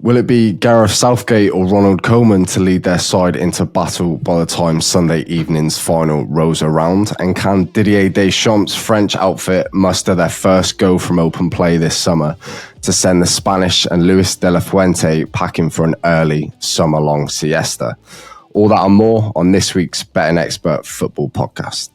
Will it be Gareth Southgate or Ronald Koeman to lead their side into battle by the time Sunday evening's final rolls around? And can Didier Deschamps' French outfit muster their first go from open play this summer to send the Spanish and Luis de la Fuente packing for an early summer-long siesta? All that and more on this week's Betting Expert Football Podcast.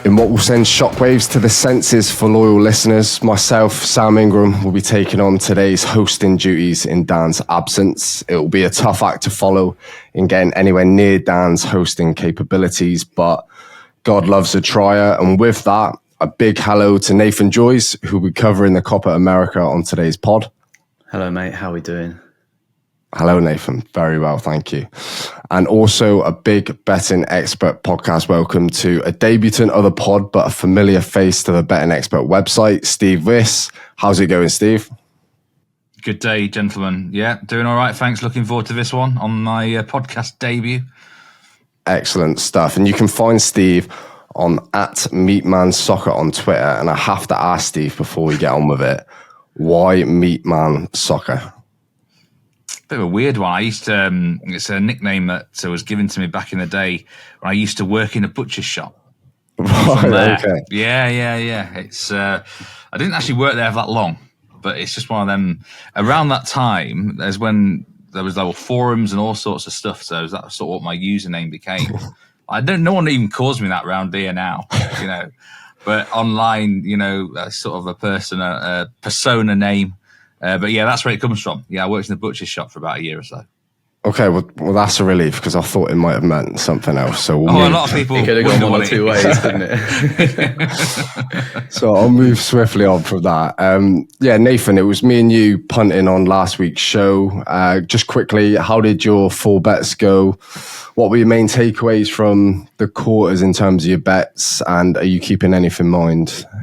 In what will send shockwaves to the senses for loyal listeners, myself, Sam Ingram, will be taking on today's hosting duties in Dan's absence. It will be a tough act to follow in getting anywhere near Dan's hosting capabilities, but God loves a trier. And with that, a big hello to Nathan Joyce, who will be covering the Copa America on today's pod. Hello, mate. How are we doing? Hello, Nathan. Very well, thank you. And also a big Betting Expert podcast welcome to a debutant of the pod, but a familiar face to the Betting Expert website, Steve Wyss. How's it going, Steve? Good day, gentlemen. Yeah, doing all right. Thanks. Looking forward to this one on my podcast debut. Excellent stuff. And you can find Steve on @MeatmanSoccer on Twitter. And I have to ask Steve before we get on with it, why Meatman Soccer? Bit of a weird one. I used to, it's a nickname that was given to me back in the day when I used to work in a butcher's shop. Right, okay. Yeah. It's I didn't actually work there for that long, but it's just one of them. Around that time, there's when there was like forums and all sorts of stuff. So that's sort of what my username became. No one even calls me that round here now, you know. But online, you know, sort of a persona name. But yeah, that's where it comes from. Yeah, I worked in the butcher's shop for about a year or so. Okay, well that's a relief because I thought it might have meant something else. So a lot of people it could have gone one or two ways, couldn't it? So I'll move swiftly on from that. Yeah, Nathan, it was me and you punting on last week's show. Just quickly, how did your 4 bets go? What were your main takeaways from the quarters in terms of your bets? And are you keeping anything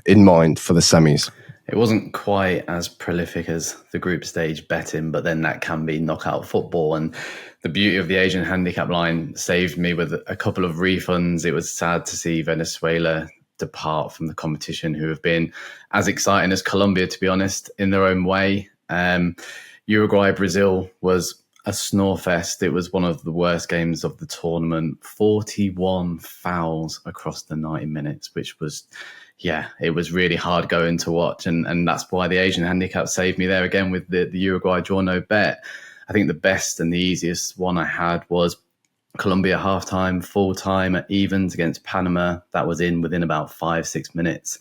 in mind for the semis? It wasn't quite as prolific as the group stage betting, but then that can be knockout football. And the beauty of the Asian handicap line saved me with a couple of refunds. It was sad to see Venezuela depart from the competition, who have been as exciting as Colombia, to be honest, in their own way. Uruguay, Brazil was a snore fest. It was one of the worst games of the tournament. 41 fouls across the 90 minutes, which was... yeah, it was really hard going to watch. And that's why the Asian handicap saved me there again with the Uruguay draw no bet. I think the best and the easiest one I had was Colombia halftime, full time at evens against Panama. That was within about 5-6 minutes.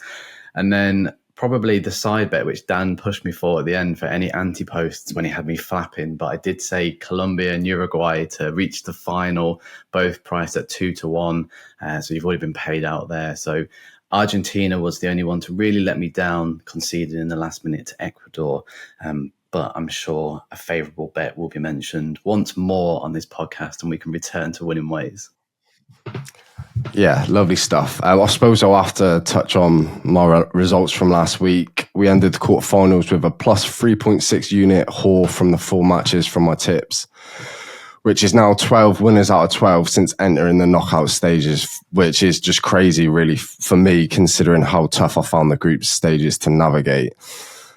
And then probably the side bet, which Dan pushed me for at the end for any anti-posts when he had me flapping. But I did say Colombia and Uruguay to reach the final, both priced at 2-1. So you've already been paid out there. So Argentina was the only one to really let me down, conceded in the last minute to Ecuador. But I'm sure a favourable bet will be mentioned once more on this podcast and we can return to winning ways. Yeah, lovely stuff. I suppose I'll have to touch on my results from last week. We ended the quarterfinals with a plus 3.6 unit haul from the 4 matches from my tips, which is now 12 winners out of 12 since entering the knockout stages, which is just crazy, really, for me, considering how tough I found the group stages to navigate.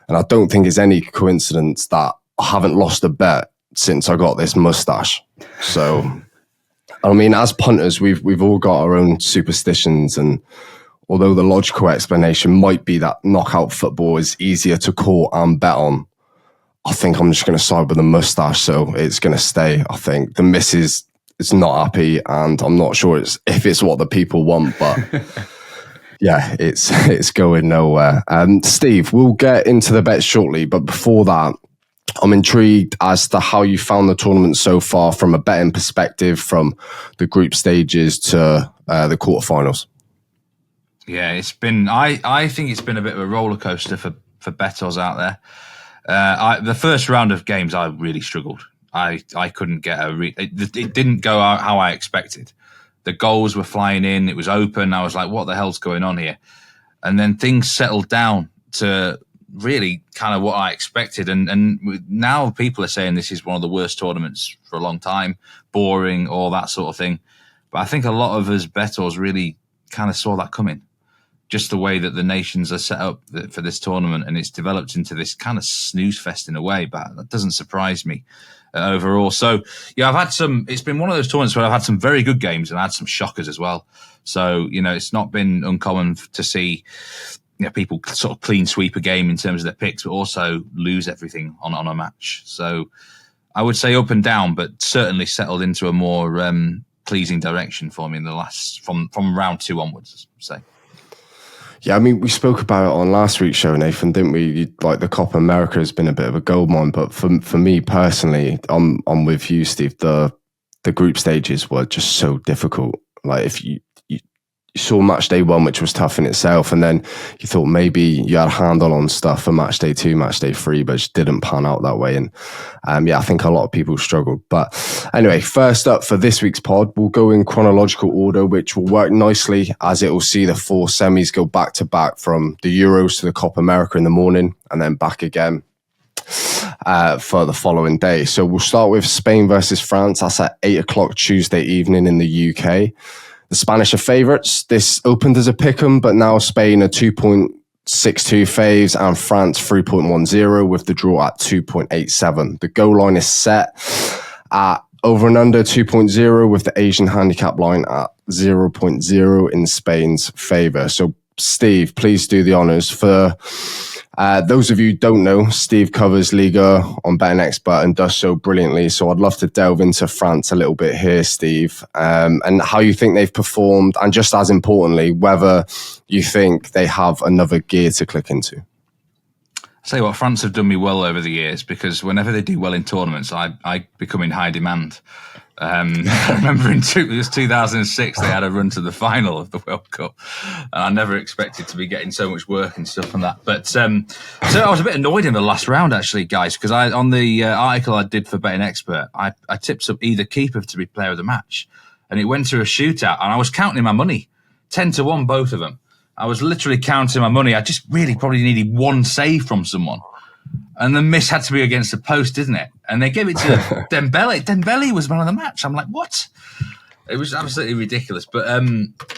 And I don't think it's any coincidence that I haven't lost a bet since I got this mustache. So, I mean, as punters, we've all got our own superstitions, and although the logical explanation might be that knockout football is easier to call and bet on, I think I'm just going to side with the mustache, so it's going to stay. I think the missus is not happy, and I'm not sure if it's what the people want, but yeah, it's going nowhere. Steve, we'll get into the bets shortly, but before that, I'm intrigued as to how you found the tournament so far from a betting perspective, from the group stages to the quarterfinals. Yeah, it's been. I think it's been a bit of a roller coaster for bettors out there. The first round of games, I really struggled. I couldn't get it didn't go out how I expected. The goals were flying in. It was open. I was like, what the hell's going on here? And then things settled down to really kind of what I expected. And now people are saying this is one of the worst tournaments for a long time, boring, all that sort of thing. But I think a lot of us bettors really kind of saw that coming. Just the way that the nations are set up for this tournament, and it's developed into this kind of snooze fest in a way, but that doesn't surprise me overall. So, yeah, it's been one of those tournaments where I've had some very good games and I had some shockers as well. So, it's not been uncommon to see people sort of clean sweep a game in terms of their picks, but also lose everything on a match. So I would say up and down, but certainly settled into a more pleasing direction for me in the last, from round 2 onwards, say. Yeah, I mean, we spoke about it on last week's show, Nathan, didn't we? Like, the Copa America has been a bit of a goldmine, but for me personally, I'm with you, Steve. The group stages were just so difficult. Like, if you saw match day 1, which was tough in itself, and then you thought maybe you had a handle on stuff for match day 2, match day 3, but it just didn't pan out that way. And I think a lot of people struggled. But anyway, first up for this week's pod, we'll go in chronological order, which will work nicely as it will see the 4 semis go back to back from the Euros to the Copa America in the morning and then back again for the following day. So we'll start with Spain versus France. That's at 8 o'clock Tuesday evening in the UK. The Spanish are favourites. This opened as a pick'em, but now Spain are 2.62 faves and France 3.10 with the draw at 2.87. The goal line is set at over and under 2.0 with the Asian handicap line at 0.0 in Spain's favour. So Steve, please do the honours. For those of you who don't know, Steve covers Ligue on Betting Expert and does so brilliantly. So I'd love to delve into France a little bit here, Steve, and how you think they've performed, and just as importantly, whether you think they have another gear to click into. I'll tell you what, France have done me well over the years, because whenever they do well in tournaments, I become in high demand. I remember it was 2006, they had a run to the final of the World Cup, and I never expected to be getting so much work and stuff on that. But so I was a bit annoyed in the last round, actually, guys, because on the article I did for Betting Expert, I tipped up either keeper to be player of the match, and it went to a shootout, and I was counting my money, 10-1 both of them. I was literally counting my money. I just really probably needed one save from someone. And the miss had to be against the post, didn't it? And they gave it to Dembele. Dembele was man of the match. I'm like, what? It was absolutely ridiculous. But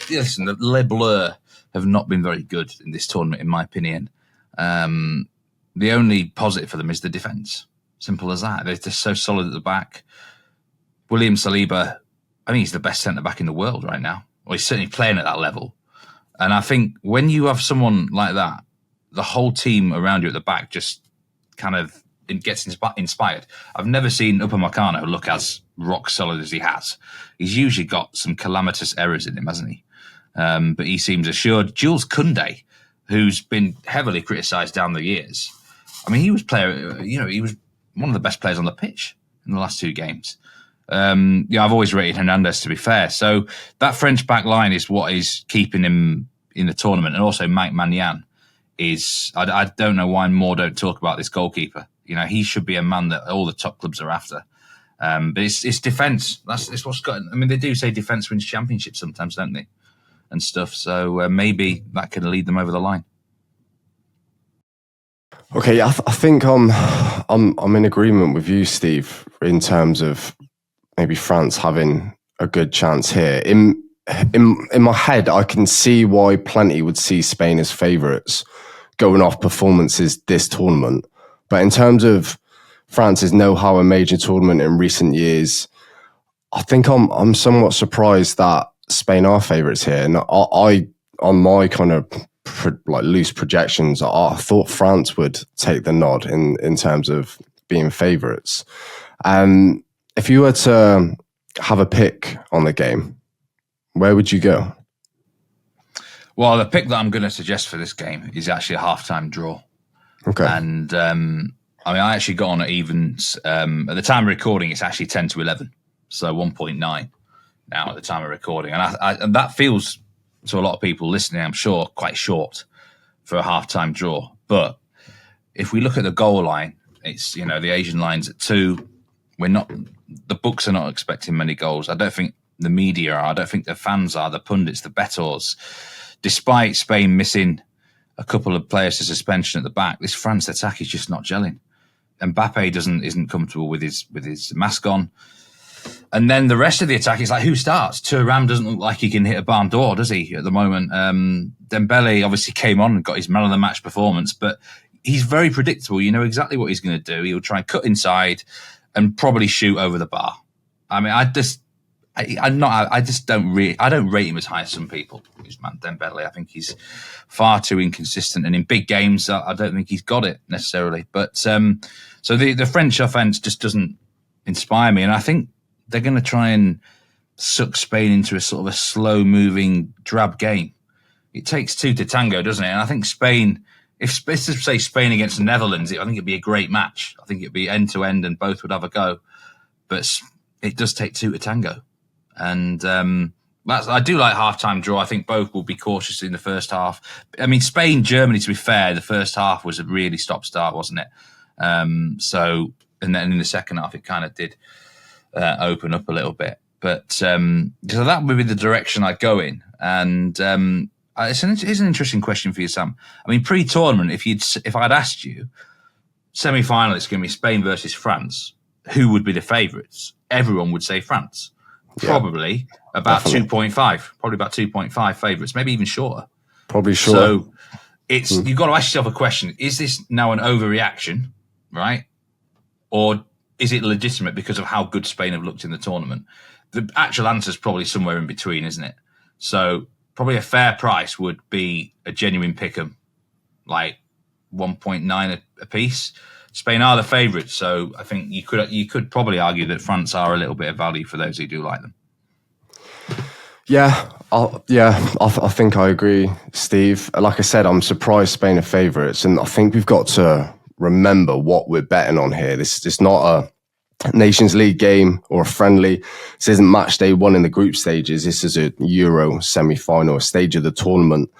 listen, the Les Bleus have not been very good in this tournament, in my opinion. The only positive for them is the defence. Simple as that. They're just so solid at the back. William Saliba, I think he's the best centre-back in the world right now. Well, he's certainly playing at that level. And I think when you have someone like that, the whole team around you at the back just kind of gets inspired. I've never seen Upamecano look as rock solid as he has. He's usually got some calamitous errors in him, hasn't he? But he seems assured. Jules Koundé, who's been heavily criticised down the years, I mean, he was one of the best players on the pitch in the last 2 games. I've always rated Hernandez, to be fair. So that French back line is what is keeping him in the tournament. And also Mike Maignan is, I don't know why more don't talk about this goalkeeper. He should be a man that all the top clubs are after. But it's defence. It's what's got. I mean, they do say defence wins championships sometimes, don't they? And stuff. So maybe that can lead them over the line. Okay, I think I'm in agreement with you, Steve, in terms of maybe France having a good chance here. In my head, I can see why plenty would see Spain as favourites going off performances this tournament. But in terms of France's know-how in major tournament in recent years, I think I'm somewhat surprised that Spain are favourites here. And I on my kind of loose projections, I thought France would take the nod in terms of being favourites. If you were to have a pick on the game, where would you go? Well, the pick that I'm going to suggest for this game is actually a halftime draw. Okay. And I actually got on at evens. At the time of recording, it's actually 10-11, so 1.9 now at the time of recording. And that feels, to a lot of people listening, I'm sure, quite short for a halftime draw. But if we look at the goal line, it's, the Asian line's at 2. The books are not expecting many goals. I don't think the media are. I don't think the fans are, the pundits, the bettors. Despite Spain missing a couple of players to suspension at the back, this France attack is just not gelling. Mbappe isn't comfortable with his mask on. And then the rest of the attack is like, who starts? Thuram doesn't look like he can hit a barn door, does he, at the moment? Dembele obviously came on and got his man of the match performance, but he's very predictable. You know exactly what he's going to do. He'll try and cut inside and probably shoot over the bar. I mean, I don't rate him as high as some people. This man Dembele, I think he's far too inconsistent, and in big games, I don't think he's got it necessarily. But so the French offense just doesn't inspire me, and I think they're going to try and suck Spain into a sort of a slow-moving, drab game. It takes two to tango, doesn't it? And I think Spain, if it's to say Spain against the Netherlands, I think it'd be a great match. I think it'd be end-to-end and both would have a go. But it does take two to tango. And I do like half-time draw. I think both will be cautious in the first half. I mean, Spain, Germany, to be fair, the first half was a really stop-start, wasn't it? And then in the second half, it kind of did open up a little bit. But so that would be the direction I'd go in. And it's an interesting question for you, Sam. I mean, pre-tournament, if I'd asked you, semi-final, it's going to be Spain versus France, who would be the favourites? Everyone would say France. Probably about 2.5. Probably about 2.5 favourites, maybe even shorter. Probably shorter. So you've got to ask yourself a question. Is this now an overreaction, right? Or is it legitimate because of how good Spain have looked in the tournament? The actual answer is probably somewhere in between, isn't it? So probably a fair price would be a genuine pick'em, like 1.9 a piece. Spain are the favourites, so I think you could probably argue that France are a little bit of value for those who do like them. I think I agree, Steve. Like I said, I'm surprised Spain are favourites, and I think we've got to remember what we're betting on here. This is not a Nations League game or a friendly. This isn't match day one in the group stages. This is a Euro semi-final, a stage of the tournament,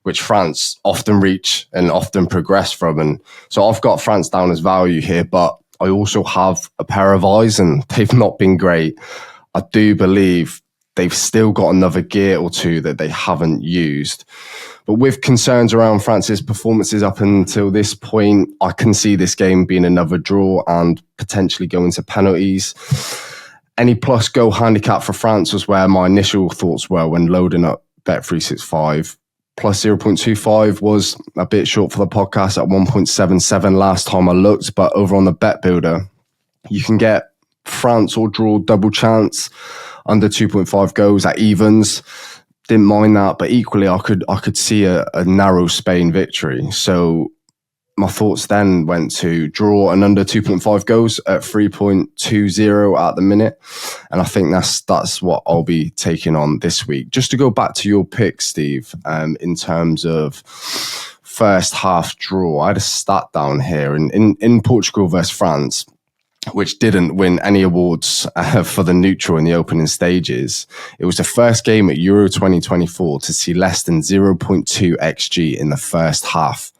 which France often reach and often progress from. And so I've got France down as value here, but I also have a pair of eyes and they've not been great. I do believe they've still got another gear or two that they haven't used. But with concerns around France's performances up until this point, I can see this game being another draw and potentially going to penalties. Any plus goal handicap for France was where my initial thoughts were when loading up Bet365. Plus 0.25 was a bit short for the podcast at 1.77 last time I looked, but over on the Bet Builder, you can get France or draw double chance under 2.5 goals at evens. Didn't mind that, but equally I could see a narrow Spain victory. So my thoughts then went to draw and under 2.5 goals at 3.20 at the minute. And I think that's what I'll be taking on this week. Just to go back to your pick, Steve, in terms of first half draw, I had a stat down here in Portugal versus France, which didn't win any awards for the neutral in the opening stages. It was the first game at Euro 2024 to see less than 0.2 XG in the first half.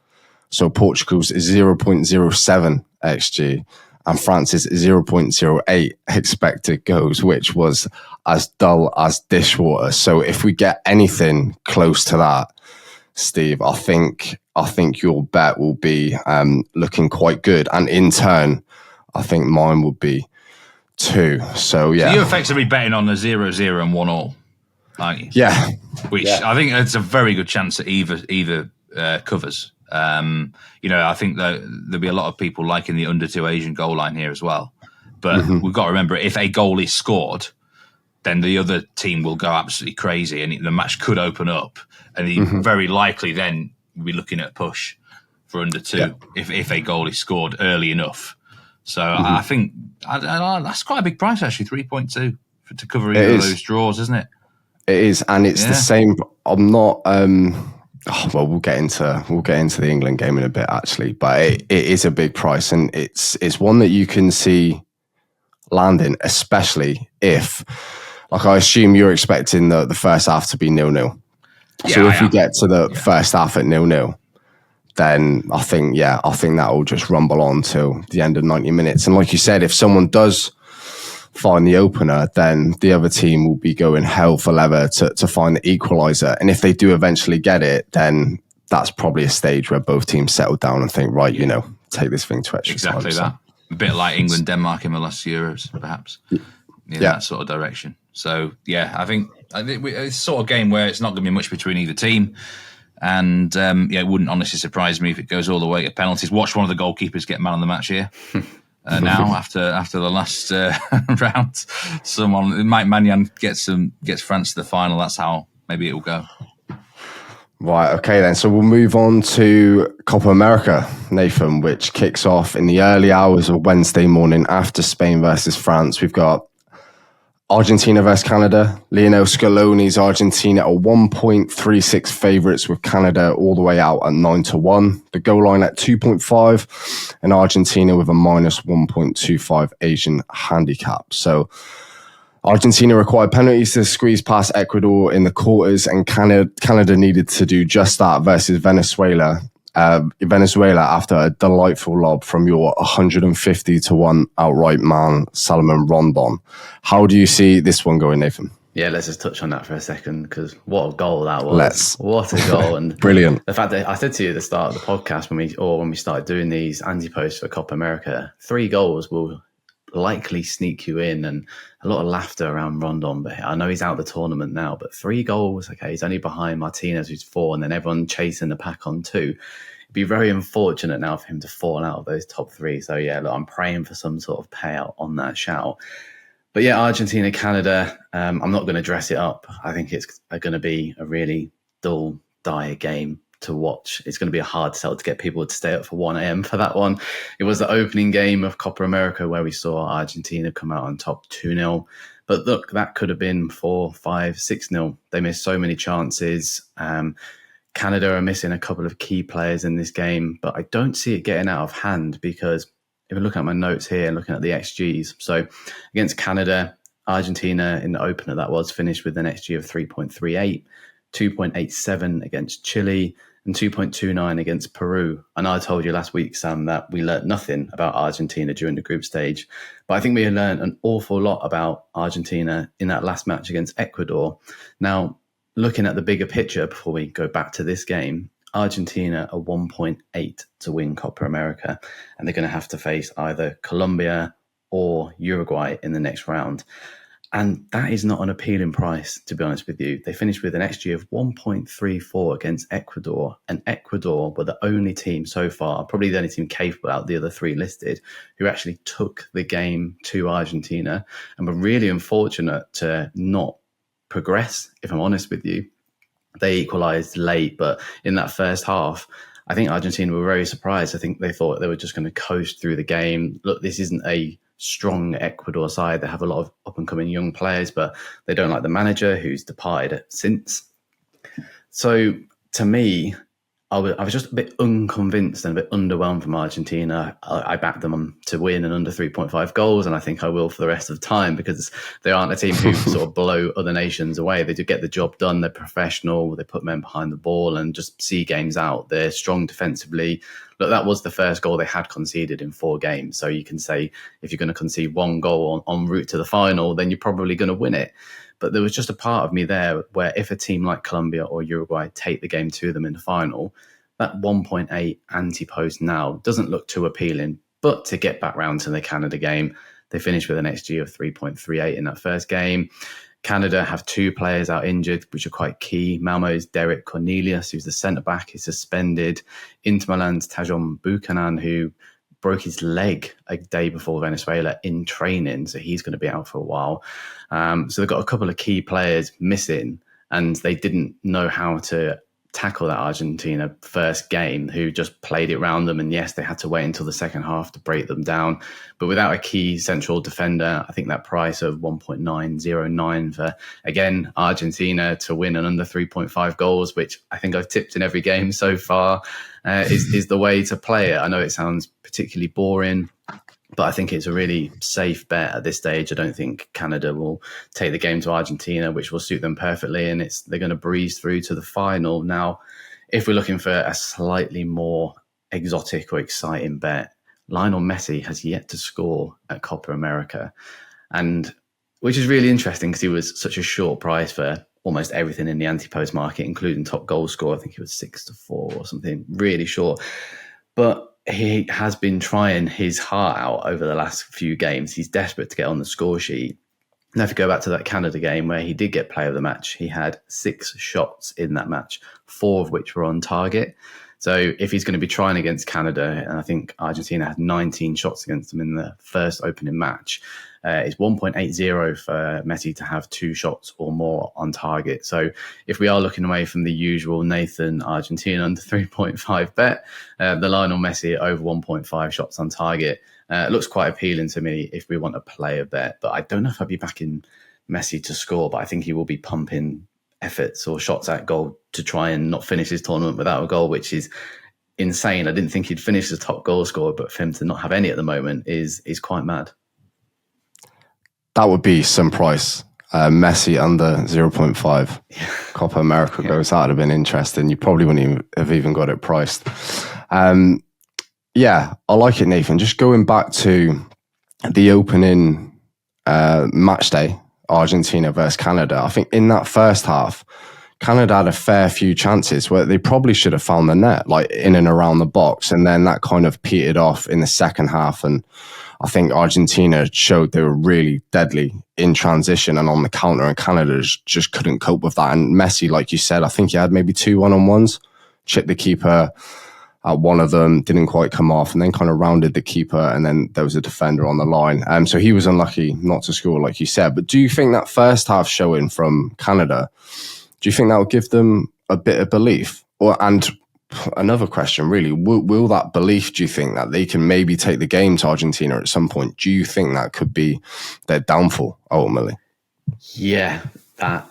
So Portugal's is 0.07 XG and France's 0.08 expected goals, which was as dull as dishwater. So if we get anything close to that, Steve, I think your bet will be looking quite good. And in turn, I think mine would be 2. So, yeah. So you're effectively betting on a 0-0 and 1-1, aren't you? Yeah. Which I think it's a very good chance that either covers. I think that there'll be a lot of people liking the under 2 Asian goal line here as well. But we've got to remember, if a goal is scored, then the other team will go absolutely crazy and the match could open up. And very likely then we'll be looking at a push for under 2 if a goal is scored early enough. So I think that's quite a big price, actually, 3.2 to cover either of those draws, isn't it? It is, and it's the same. I'm not. Well, we'll get into the England game in a bit, actually, but it is a big price, and it's one that you can see landing, especially if, like, I assume you're expecting the first half to be 0-0. So if we get to the first half at 0-0. Then I think that will just rumble on till the end of 90 minutes. And like you said, if someone does find the opener, then the other team will be going hell for leather to find the equaliser. And if they do eventually get it, then that's probably a stage where both teams settle down and think, right, take this thing to extra time. Exactly that. A bit like England, Denmark in the last Euros, perhaps. in that sort of direction. So yeah, I think it's sort of game where it's not going to be much between either team. And it wouldn't honestly surprise me if it goes all the way to penalties. Watch one of the goalkeepers get man of the match here. Now after the last round, someone Mike Maignan gets France to the final. That's how maybe it will go. Right, okay then. So we'll move on to Copa America, Nathan, which kicks off in the early hours of Wednesday morning after Spain versus France. We've got Argentina versus Canada. Lionel Scaloni's Argentina are 1.36 favourites, with Canada all the way out at 9-1. The goal line at 2.5, and Argentina with a minus 1.25 Asian handicap. So Argentina required penalties to squeeze past Ecuador in the quarters, and Canada needed to do just that versus Venezuela. Venezuela after a delightful lob from your 150-1 outright man, Salomon Rondon. How do you see this one going, Nathan? Yeah, let's just touch on that for a second, because what a goal that was. What a goal. And brilliant. The fact that I said to you at the start of the podcast when we started doing these anti-posts for Copa America, 3 goals will likely sneak you in, and a lot of laughter around Rondon. But I know he's out of the tournament now, but 3 goals, okay, he's only behind Martinez, who's 4, and then everyone chasing the pack on 2. It'd be very unfortunate now for him to fall out of those top 3. So yeah, look, I'm praying for some sort of payout on that shout. But yeah, Argentina, Canada, I'm not going to dress it up. I think it's going to be a really dull, dire game to watch. It's going to be a hard sell to get people to stay up for 1 a.m. for that one. It was the opening game of Copa America where we saw Argentina come out on top 2-0. But look, that could have been 4, 5, 6-0. They missed so many chances. Canada are missing a couple of key players in this game, but I don't see it getting out of hand, because if I look at my notes here and looking at the XGs, so against Canada, Argentina in the opener that was finished with an XG of 3.38, 2.87 against Chile, and 2.29 against Peru. And I told you last week, Sam, that we learnt nothing about Argentina during the group stage. But I think we learned an awful lot about Argentina in that last match against Ecuador. Now, looking at the bigger picture before we go back to this game, Argentina are 1.8 to win Copa America, and they're going to have to face either Colombia or Uruguay in the next round. And that is not an appealing price, to be honest with you. They finished with an XG of 1.34 against Ecuador, and Ecuador were the only team so far, probably the only team capable out of the other 3 listed, who actually took the game to Argentina and were really unfortunate to not progress, if I'm honest with you. They equalised late, but in that first half, I think Argentina were very surprised. I think they thought they were just going to coast through the game. Look, this isn't a strong Ecuador side. They have a lot of up-and-coming young players, but they don't like the manager, who's departed since. So, to me, I was just a bit unconvinced and a bit underwhelmed from Argentina. I backed them to win and under 3.5 goals, and I think I will for the rest of the time, because they aren't a team who sort of blow other nations away. They do get the job done. They're professional. They put men behind the ball and just see games out. They're strong defensively. Look, that was the first goal they had conceded in 4 games. So you can say if you're going to concede 1 goal en route to the final, then you're probably going to win it. But there was just a part of me there where if a team like Colombia or Uruguay take the game to them in the final, that 1.8 anti-post now doesn't look too appealing. But to get back round to the Canada game, they finished with an XG of 3.38 in that first game. Canada have 2 players out injured, which are quite key. Malmo's Derek Cornelius, who's the centre-back, is suspended. Inter Milan's Tajon Buchanan, who broke his leg a day before Venezuela in training, so he's going to be out for a while. So they've got a couple of key players missing, and they didn't know how to tackle that Argentina first game, who just played it around them. And yes, they had to wait until the second half to break them down. But without a key central defender, I think that price of 1.909 for, again, Argentina to win and under 3.5 goals, which I think I've tipped in every game so far, is the way to play it. I know it sounds particularly boring, but I think it's a really safe bet at this stage. I don't think Canada will take the game to Argentina, which will suit them perfectly, and they're going to breeze through to the final. Now, if we're looking for a slightly more exotic or exciting bet, Lionel Messi has yet to score at Copa America, and which is really interesting because he was such a short price for almost everything in the anti-post market, including top goal scorer. I think he was 6-4 or something, really short. But he has been trying his heart out over the last few games. He's desperate to get on the score sheet. Now, if you go back to that Canada game where he did get player of the match, he had 6 shots in that match, 4 of which were on target. So if he's going to be trying against Canada, and I think Argentina had 19 shots against them in the first opening match, it's 1.80 for Messi to have 2 shots or more on target. So if we are looking away from the usual Nathan Argentina under 3.5 bet, the Lionel Messi over 1.5 shots on target looks quite appealing to me if we want a player bet. But I don't know if I'd be backing Messi to score, but I think he will be pumping efforts or shots at goal to try and not finish his tournament without a goal, which is insane. I didn't think he'd finish as top goal scorer, but for him to not have any at the moment is quite mad. That would be some price. Messi under 0.5. Copa America goes out. That'd have been interesting. You probably wouldn't have even got it priced. Yeah, I like it, Nathan. Just going back to the opening match day, Argentina versus Canada. I think in that first half, Canada had a fair few chances where they probably should have found the net, like in and around the box. And then that kind of petered off in the second half. And I think Argentina showed they were really deadly in transition and on the counter, and Canada just couldn't cope with that. And Messi, like you said, I think he had maybe 2 one-on-ones, chipped the keeper at one of them, didn't quite come off, and then kind of rounded the keeper, and then there was a defender on the line. So he was unlucky not to score, like you said. But do you think that first half showing from Canada, do you think that will give them a bit of belief? And another question, really, will that belief, do you think that they can maybe take the game to Argentina at some point? Do you think that could be their downfall ultimately? Yeah, that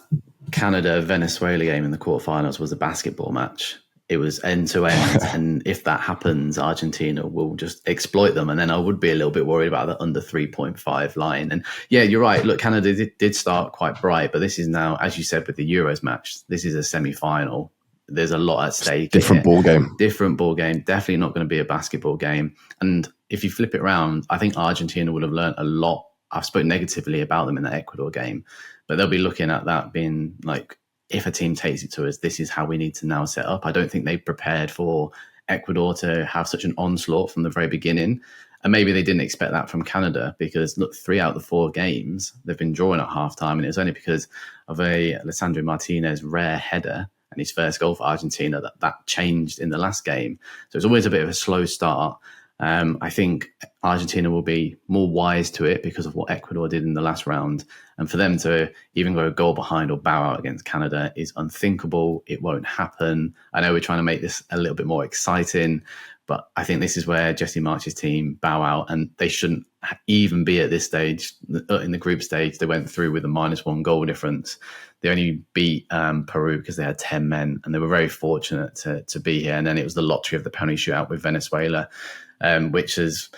Canada-Venezuela game in the quarterfinals was a basketball match. It was end to end. And if that happens, Argentina will just exploit them. And then I would be a little bit worried about the under 3.5 line. And yeah, you're right. Look, Canada did start quite bright, but this is now, as you said, with the Euros match, this is a semi-final. There's a lot at stake. Different ball game. Different ball game. Definitely not going to be a basketball game. And if you flip it around, I think Argentina would have learned a lot. I've spoken negatively about them in the Ecuador game, but they'll be looking at that being like, if a team takes it to us, this is how we need to now set up. I don't think they prepared for Ecuador to have such an onslaught from the very beginning. And maybe they didn't expect that from Canada, because look, 3 out of the 4 games, they've been drawing at halftime. And it was only because of a Alessandro Martinez rare header and his first goal for Argentina that changed in the last game. So it's always a bit of a slow start. I think Argentina will be more wise to it because of what Ecuador did in the last round. And for them to even go a goal behind or bow out against Canada is unthinkable. It won't happen. I know we're trying to make this a little bit more exciting, but I think this is where Jesse March's team bow out, and they shouldn't even be at this stage. In the group stage, they went through with a -1 goal difference. They only beat Peru because they had 10 men, and they were very fortunate to be here. And then it was the lottery of the penalty shootout with Venezuela, which is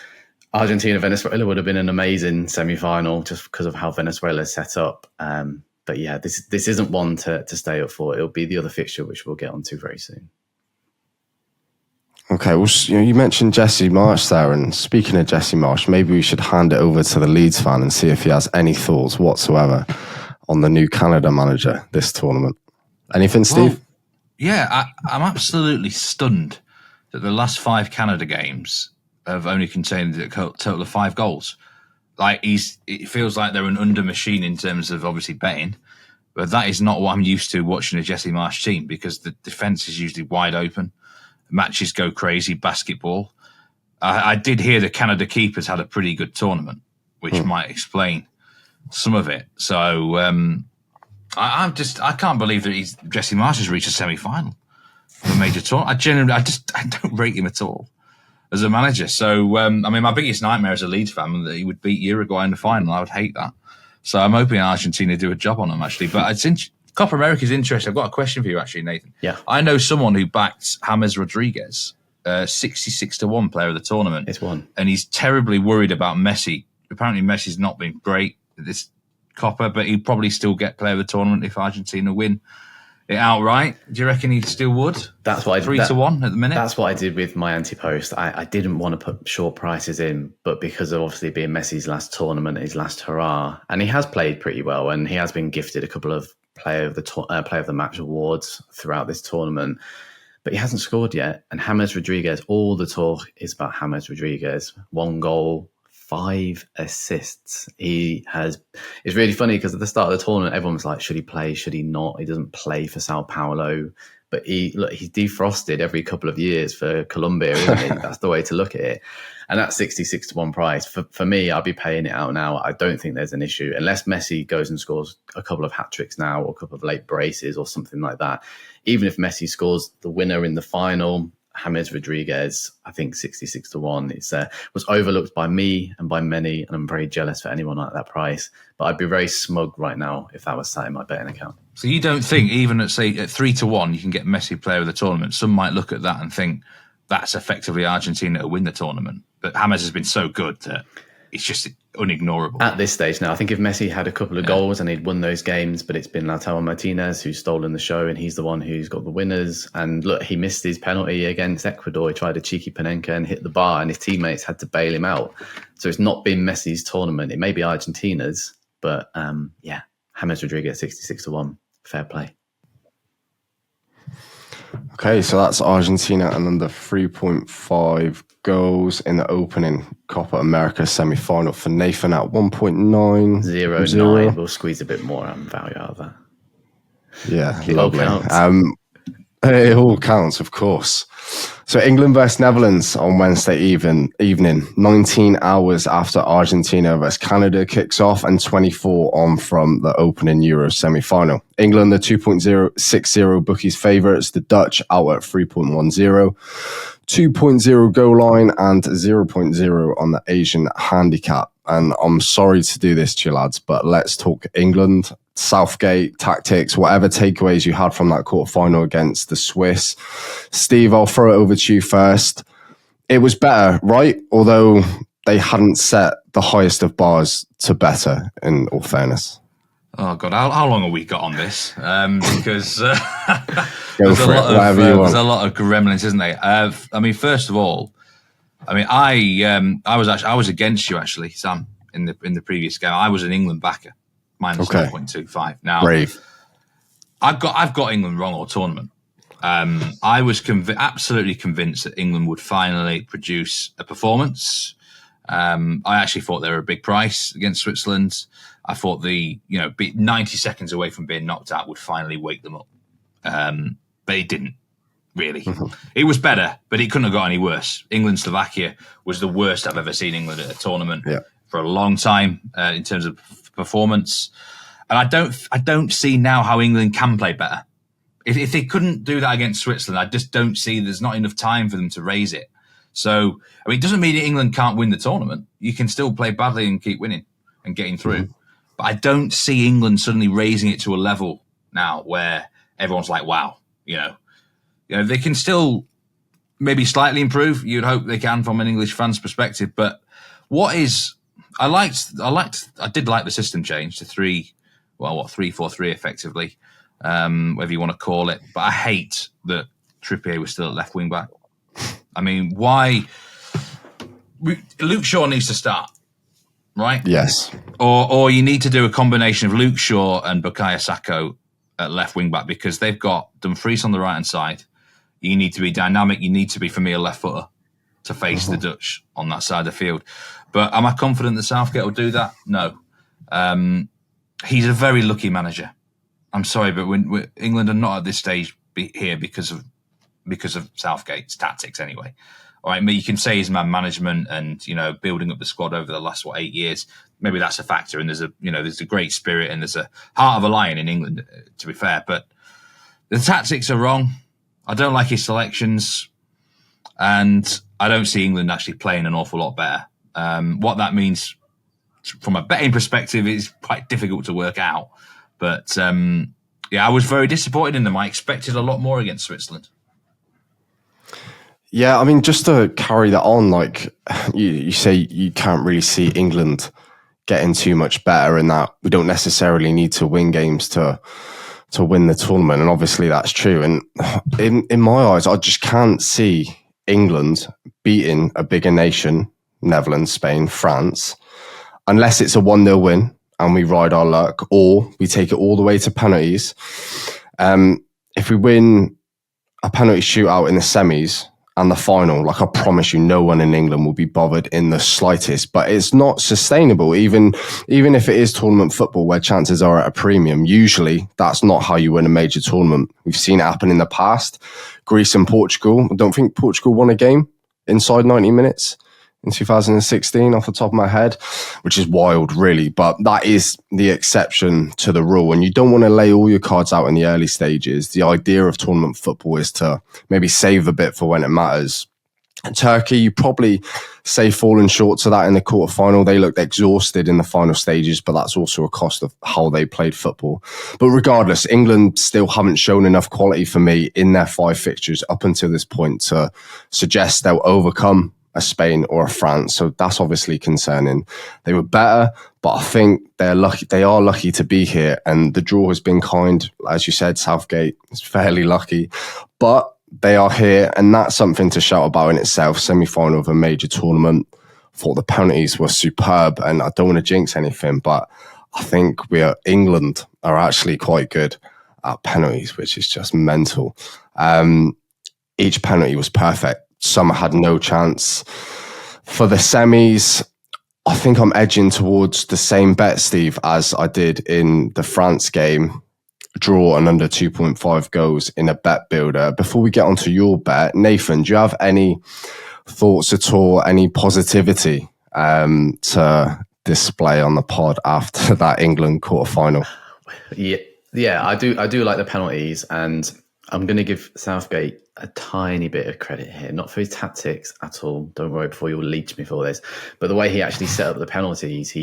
Argentina-Venezuela would have been an amazing semi-final just because of how Venezuela is set up. But yeah, this isn't one to stay up for. It'll be the other fixture, which we'll get onto very soon. Okay, well, you mentioned Jesse Marsh there, and speaking of Jesse Marsh, maybe we should hand it over to the Leeds fan and see if he has any thoughts whatsoever on the new Canada manager this tournament. Anything, Steve? Well, yeah, I'm absolutely stunned that the last 5 Canada games have only contained a total of 5 goals. Like, it feels like they're an under machine in terms of obviously betting, but that is not what I'm used to watching a Jesse Marsh team, because the defence is usually wide open. Matches go crazy, basketball. I did hear the Canada keepers had a pretty good tournament, which might explain some of it. So I can't believe that Jesse Marsh has reached a semi-final of a major tournament. I don't rate him at all as a manager. So I mean, my biggest nightmare as a Leeds fan was that he would beat Uruguay in the final. I would hate that. So I'm hoping Argentina do a job on him, actually. But Copa America is interesting. I've got a question for you, actually, Nathan. Yeah. I know someone who backed James Rodriguez, 66-1 player of the tournament. It's one. And he's terribly worried about Messi. Apparently, Messi's not been great at this Copa, but he'd probably still get player of the tournament if Argentina win it outright. Do you reckon he still would? That's what 3-1 at the minute. That's what I did with my anti-post. I didn't want to put short prices in, but because of obviously being Messi's last tournament, his last hurrah, and he has played pretty well, and he has been gifted a couple of player of the match awards throughout this tournament, but he hasn't scored yet. And James Rodriguez, all the talk is about James Rodriguez. 1 goal, 5 assists. It's really funny because at the start of the tournament, everyone was like, should he play? Should he not? He doesn't play for Sao Paulo. But he's defrosted every couple of years for Colombia, isn't he? That's the way to look at it. And that's 66 to 1 price. For me, I'll be paying it out now. I don't think there's an issue. Unless Messi goes and scores a couple of hat-tricks now or a couple of late braces or something like that. Even if Messi scores the winner in the final, James Rodriguez, I think 66 to 1. It was overlooked by me and by many, and I'm very jealous for anyone at that price. But I'd be very smug right now if that was sat in my betting account. So you don't think even at, say, at 3 to 1, you can get Messi player of the tournament? Some might look at that and think that's effectively Argentina to win the tournament. But James has been so good that it's just unignorable. At this stage now, I think if Messi had a couple of goals and he'd won those games, but it's been Lautaro Martinez who's stolen the show and he's the one who's got the winners. And look, he missed his penalty against Ecuador. He tried a cheeky Panenka and hit the bar and his teammates had to bail him out. So it's not been Messi's tournament. It may be Argentina's, but James Rodriguez 66 to 1. Fair play. Okay, so that's Argentina and under 3.5 goals in the opening Copa America semi-final for Nathan at 1.9. 0.9. We'll squeeze a bit more value out of that. Yeah, It all counts. It all counts, of course. So England versus Netherlands on Wednesday evening, 19 hours after Argentina versus Canada kicks off and 24 on from the opening Euro semi-final. England, the 2.060 bookies favourites, the Dutch out at 3.10, 2.0 goal line and 0.0 on the Asian handicap. And I'm sorry to do this to you lads, but let's talk England, Southgate, tactics, whatever takeaways you had from that quarterfinal against the Swiss. Steve, I'll throw it over to you first. It was better, right? Although they hadn't set the highest of bars to better, in all fairness. Oh, God, how long have we got on this? Because there's a lot of gremlins, isn't there? I mean, first of all, I was against you actually, Sam, in the previous game. I was an England backer, minus 0.25. Now, brave. I've got England wrong all tournament. I was absolutely convinced that England would finally produce a performance. I actually thought they were a big price against Switzerland. I thought be 90 seconds away from being knocked out would finally wake them up, but it didn't. Really. Mm-hmm. It was better, but it couldn't have got any worse. England-Slovakia was the worst I've ever seen England at a tournament for a long time in terms of performance. And I don't see now how England can play better. If they couldn't do that against Switzerland, I just don't see there's not enough time for them to raise it. So, it doesn't mean that England can't win the tournament. You can still play badly and keep winning and getting through. Mm-hmm. But I don't see England suddenly raising it to a level now where everyone's like, wow, they can still maybe slightly improve. You'd hope they can from an English fan's perspective. But I did like the system change to 3-4-3 effectively, whatever you want to call it. But I hate that Trippier was still at left wing back. I mean, why? Luke Shaw needs to start, right? Yes. Or you need to do a combination of Luke Shaw and Bukayo Saka at left wing back because they've got Dumfries on the right hand side. You need to be dynamic. You need to be, for me, a left footer to face the Dutch on that side of the field. But am I confident that Southgate will do that? No. He's a very lucky manager. I'm sorry, but England are not at this stage here because of Southgate's tactics anyway. All right, you can say his man management and building up the squad over the last 8 years. Maybe that's a factor, and there's a great spirit and there's a heart of a lion in England. To be fair, but the tactics are wrong. I don't like his selections, and I don't see England actually playing an awful lot better. What that means from a betting perspective is quite difficult to work out. But I was very disappointed in them. I expected a lot more against Switzerland. Yeah, I mean, just to carry that on, like you say, you can't really see England getting too much better in that we don't necessarily need to win games to win the tournament. And obviously that's true. And in my eyes, I just can't see England beating a bigger nation, Netherlands, Spain, France, unless it's a 1-0 win and we ride our luck, or we take it all the way to penalties. If we win a penalty shootout in the semis and the final. Like, I promise you, no one in England will be bothered in the slightest, but it's not sustainable. Even if it is tournament football where chances are at a premium, usually that's not how you win a major tournament. We've seen it happen in the past. Greece and Portugal. I don't think Portugal won a game inside 90 minutes in 2016 off the top of my head, which is wild, really. But that is the exception to the rule. And you don't want to lay all your cards out in the early stages. The idea of tournament football is to maybe save a bit for when it matters. Turkey, you probably say falling short to that in the quarterfinal. They looked exhausted in the final stages, but that's also a cost of how they played football. But regardless, England still haven't shown enough quality for me in their 5 fixtures up until this point to suggest they'll overcome a Spain or a France. So that's obviously concerning. They were better, but I think they're lucky. They are lucky to be here, and the draw has been kind. As you said, Southgate is fairly lucky, but they are here, and that's something to shout about in itself. Semi-final of a major tournament. Thought the penalties were superb, and I don't want to jinx anything, but I think England are actually quite good at penalties, which is just mental. Each penalty was perfect. Some had no chance. For the semis, I think I'm edging towards the same bet, Steve, as I did in the France game. Draw and under 2.5 goals in a bet builder. Before we get onto your bet, Nathan, do you have any thoughts at all, any positivity to display on the pod after that England quarterfinal? Yeah, I do like the penalties, and I'm going to give Southgate a tiny bit of credit here, not for his tactics at all. Don't worry before you'll leech me for this, but the way he actually set up the penalties,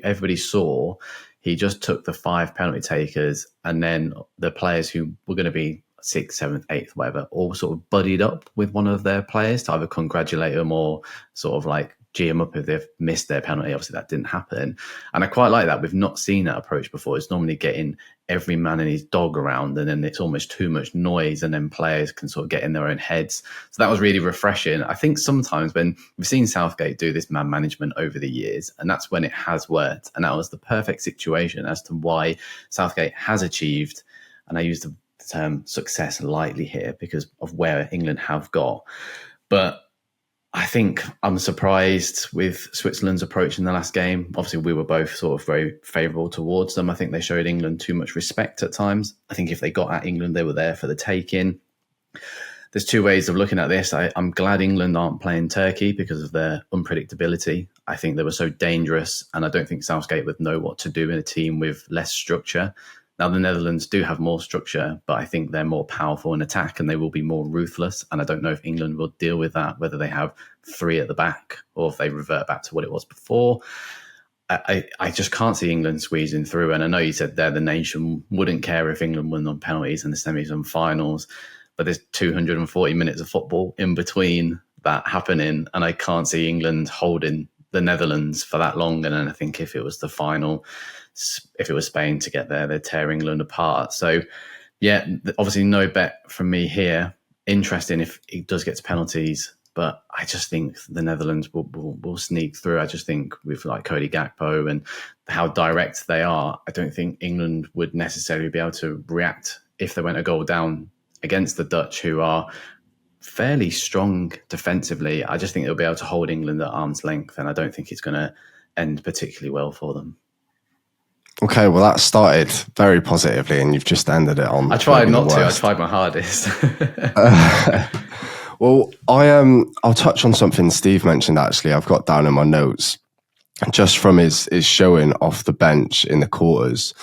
everybody saw, he just took the 5 penalty takers, and then the players who were going to be 6th, 7th, 8th, whatever, all sort of buddied up with one of their players to either congratulate them or sort of like G them up if they've missed their penalty. Obviously, that didn't happen. And I quite like that. We've not seen that approach before. It's normally getting every man and his dog around, and then it's almost too much noise, and then players can sort of get in their own heads. So that was really refreshing. I think sometimes when we've seen Southgate do this man management over the years, and that's when it has worked. And that was the perfect situation as to why Southgate has achieved, and I use the term success lightly here because of where England have got. But I think I'm surprised with Switzerland's approach in the last game. Obviously, we were both sort of very favourable towards them. I think they showed England too much respect at times. I think if they got at England, they were there for the taking. There's 2 ways of looking at this. I'm glad England aren't playing Turkey because of their unpredictability. I think they were so dangerous, and I don't think Southgate would know what to do in a team with less structure. Now, the Netherlands do have more structure, but I think they're more powerful in attack and they will be more ruthless. And I don't know if England will deal with that, whether they have 3 at the back or if they revert back to what it was before. I just can't see England squeezing through. And I know you said there the nation wouldn't care if England won on penalties in the semis and finals, but there's 240 minutes of football in between that happening. And I can't see England holding the Netherlands for that long. And then I think if it was the final, if it was Spain to get there, they'd tear England apart. So, yeah, obviously no bet from me here. Interesting if it does get to penalties, but I just think the Netherlands will sneak through. I just think with like Cody Gakpo and how direct they are, I don't think England would necessarily be able to react if they went a goal down against the Dutch, who are fairly strong defensively. I just think they'll be able to hold England at arm's length, and I don't think it's going to end particularly well for them. Okay, well, that started very positively, and you've just ended it on. I tried not to. I tried my hardest. Well, I'll touch on something Steve mentioned. Actually, I've got down in my notes just from his showing off the bench in the quarters.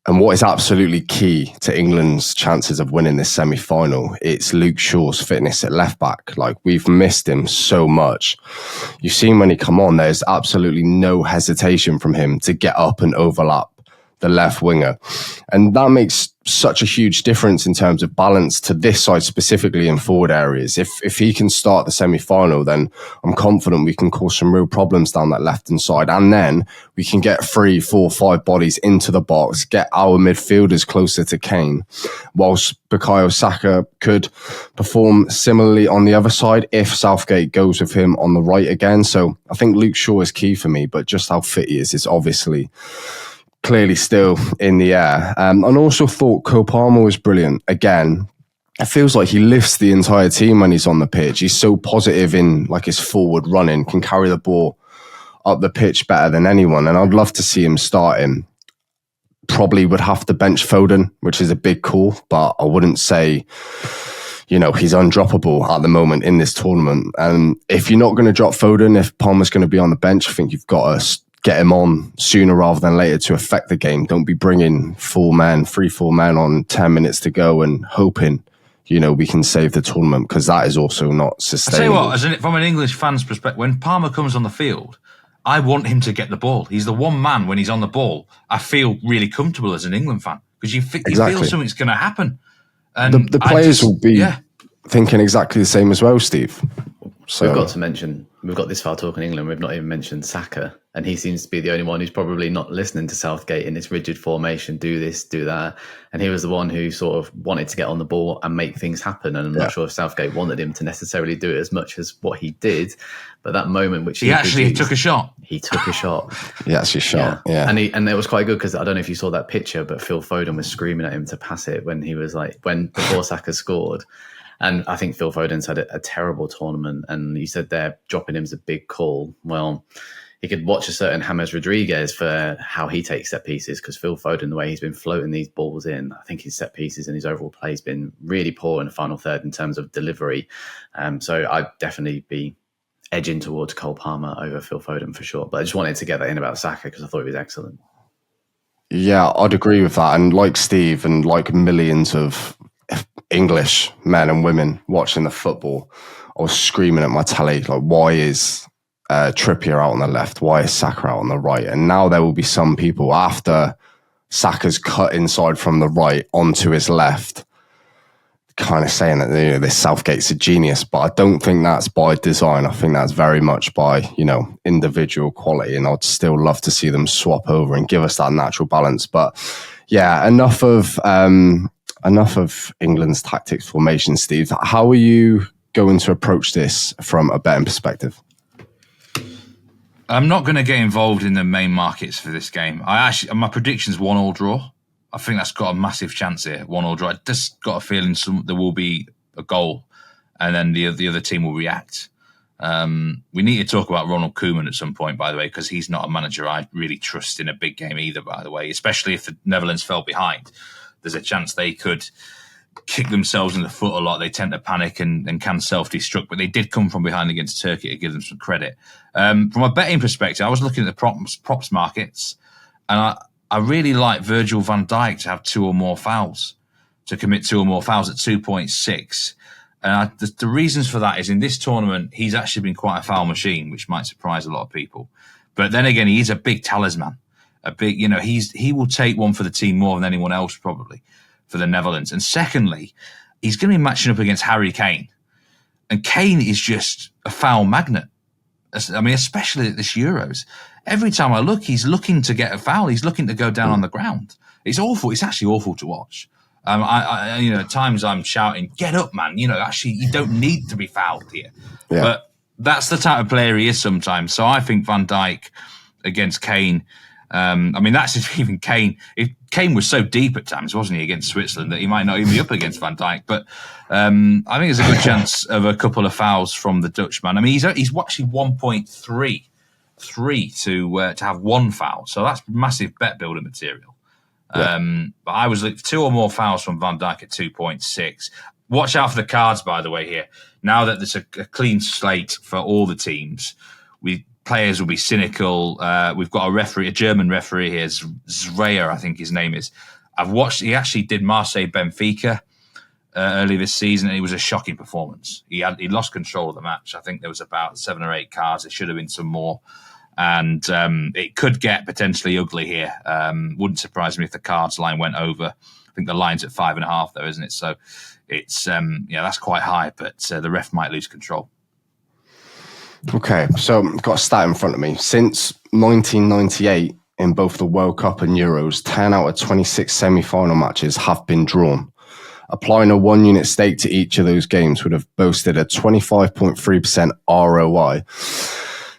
And what is absolutely key to England's chances of winning this semi-final, it's Luke Shaw's fitness at left back. Like, we've missed him so much. You've seen when he come on, there's absolutely no hesitation from him to get up and overlap the left winger. And that makes such a huge difference in terms of balance to this side, specifically in forward areas. If he can start the semi-final, then I'm confident we can cause some real problems down that left-hand side. And then we can get 3, 4, 5 bodies into the box, get our midfielders closer to Kane, whilst Bukayo Saka could perform similarly on the other side if Southgate goes with him on the right again. So I think Luke Shaw is key for me, but just how fit he is obviously clearly still in the air. And also thought Cole Palmer was brilliant. Again, it feels like he lifts the entire team when he's on the pitch. He's so positive in like his forward running, can carry the ball up the pitch better than anyone. And I'd love to see him starting. Probably would have to bench Foden, which is a big call, but I wouldn't say, he's undroppable at the moment in this tournament. And if you're not going to drop Foden, if Palmer's going to be on the bench, I think you've got to get him on sooner rather than later to affect the game. Don't be bringing 4 men on 10 minutes to go and hoping, we can save the tournament, because that is also not sustainable. I tell you what, from an English fan's perspective, when Palmer comes on the field, I want him to get the ball. He's the one man when he's on the ball I feel really comfortable as an England fan, because you feel something's going to happen. And the players will be thinking exactly the same as well, Steve. So we've got to mention, we've got this far talking England, we've not even mentioned Saka, and he seems to be the only one who's probably not listening to Southgate in this rigid formation, do this, do that. And he was the one who sort of wanted to get on the ball and make things happen. And I'm not sure if Southgate wanted him to necessarily do it as much as what he did. But that moment which he actually took a shot. He took a shot. He actually shot. Yeah. And it was quite good, because I don't know if you saw that picture, but Phil Foden was screaming at him to pass it when he was before Saka scored. And I think Phil Foden's had a terrible tournament. And you said there, dropping him's a big call. Well, he could watch a certain James Rodriguez for how he takes set pieces, because Phil Foden, the way he's been floating these balls in, I think his set pieces and his overall play has been really poor in the final third in terms of delivery. So I'd definitely be edging towards Cole Palmer over Phil Foden for sure. But I just wanted to get that in about Saka, because I thought he was excellent. Yeah, I'd agree with that. And like Steve and like millions of English men and women watching the football, I was screaming at my telly, like, why is Trippier out on the left? Why is Saka out on the right? And now there will be some people, after Saka's cut inside from the right onto his left, kind of saying that this Southgate's a genius. But I don't think that's by design. I think that's very much by individual quality. And I'd still love to see them swap over and give us that natural balance. But yeah, enough of England's tactics formation, Steve. How are you going to approach this from a betting perspective? I'm not going to get involved in the main markets for this game. My prediction's 1-1 draw. I think that's got a massive chance here, 1-1 draw. I just got a feeling there will be a goal, and then the other team will react. We need to talk about Ronald Koeman at some point, by the way, because he's not a manager I really trust in a big game either, by the way, especially if the Netherlands fell behind. There's a chance they could kick themselves in the foot a lot. They tend to panic and can self-destruct, but they did come from behind against Turkey, to give them some credit. From a betting perspective, I was looking at the props markets, and I really like Virgil van Dijk to have 2 or more fouls, to commit 2 or more fouls at 2.6. And the reasons for that is, in this tournament, he's actually been quite a foul machine, which might surprise a lot of people. But then again, he's a big talisman. He will take one for the team more than anyone else, probably, for the Netherlands. And secondly, he's going to be matching up against Harry Kane. And Kane is just a foul magnet. I mean, especially at this Euros. Every time I look, he's looking to get a foul. He's looking to go down on the ground. It's awful. It's actually awful to watch. At times I'm shouting, "Get up, man!" Actually, you don't need to be fouled here. Yeah. But that's the type of player he is sometimes. So I think Van Dijk against Kane. That's if even Kane. If Kane was so deep at times, wasn't he, against Switzerland, that he might not even be up against Van Dijk. But I think there's a good chance of a couple of fouls from the Dutchman. I mean, he's actually 1.33 to have 1 foul, so that's massive bet builder material. Yeah. But I was looking for 2 or more fouls from Van Dijk at 2.6. Watch out for the cards, by the way. Here, now that there's a clean slate for all the teams, players will be cynical. We've got a German referee here, Zreyer, I think his name is. He actually did Marseille Benfica early this season, and it was a shocking performance. He lost control of the match. I think there was about 7 or 8 cards. There should have been some more. And it could get potentially ugly here. Wouldn't surprise me if the cards line went over. I think the line's at 5.5 though, isn't it? So it's that's quite high, but the ref might lose control. Okay, so I've got a stat in front of me. Since 1998, in both the World Cup and Euros, 10 out of 26 semi-final matches have been drawn. Applying a 1 unit stake to each of those games would have boasted a 25.3% ROI.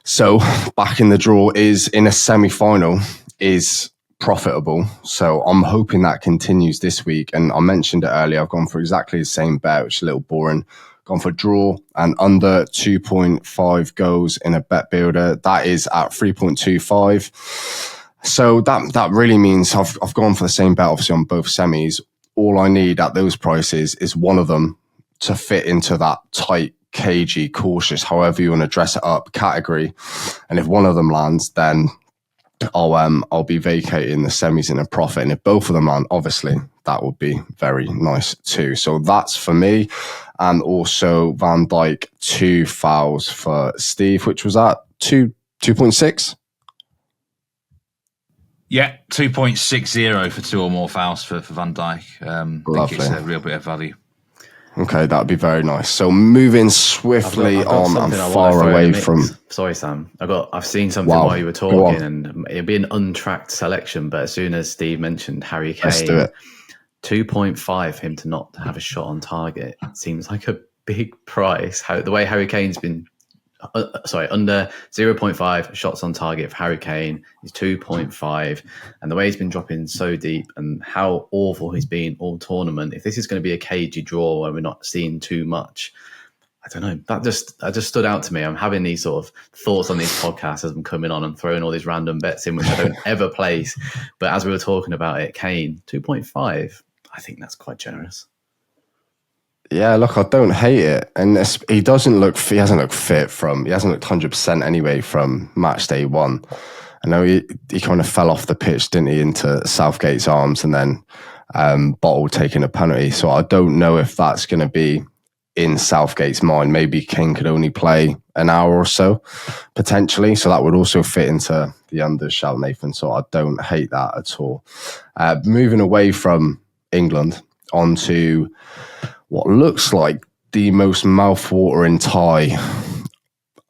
So backing the draw is in a semi-final is profitable. So I'm hoping that continues this week. And I mentioned it earlier, I've gone for exactly the same bet, which is a little boring. Gone for draw and under 2.5 goals in a bet builder. That is at 3.25. So that really means I've gone for the same bet, obviously, on both semis. All I need at those prices is one of them to fit into that tight, cagey, cautious, however you want to dress it up category. And if one of them lands, then I'll be vacating the semis in a profit. And if both of them land, obviously, that would be very nice too. So that's for me. And also Van Dijk, 2 fouls for Steve, which was at 2.6. Yeah, 2.60 for 2 or more fouls for Van Dijk. I think it's a real bit of value. Okay, that'd be very nice. So moving swiftly on and far away from. Sorry, Sam. I've seen something while you were talking, and it'd be an untracked selection. But as soon as Steve mentioned Harry Kane, let's do it. 2.5 him to not have a shot on target seems like a big price. The way Harry Kane's been. Under 0.5 shots on target for Harry Kane is 2.5, and the way he's been dropping so deep and how awful he's been all tournament, if this is going to be a cagey draw where we're not seeing too much, I don't know, that just stood out to me. I'm having these sort of thoughts on these podcasts as I'm coming on and throwing all these random bets in which I don't ever place, but as we were talking about it, Kane 2.5, I think that's quite generous. Yeah, look, I don't hate it, and he hasn't looked fit. He hasn't looked 100% anyway from match day 1. I know he kind of fell off the pitch, didn't he, into Southgate's arms, and then Bottle taking a penalty. So I don't know if that's going to be in Southgate's mind. Maybe Kane could only play an hour or so potentially, so that would also fit into the under shout, Nathan. So I don't hate that at all. Moving away from England onto what looks like the most mouth-watering tie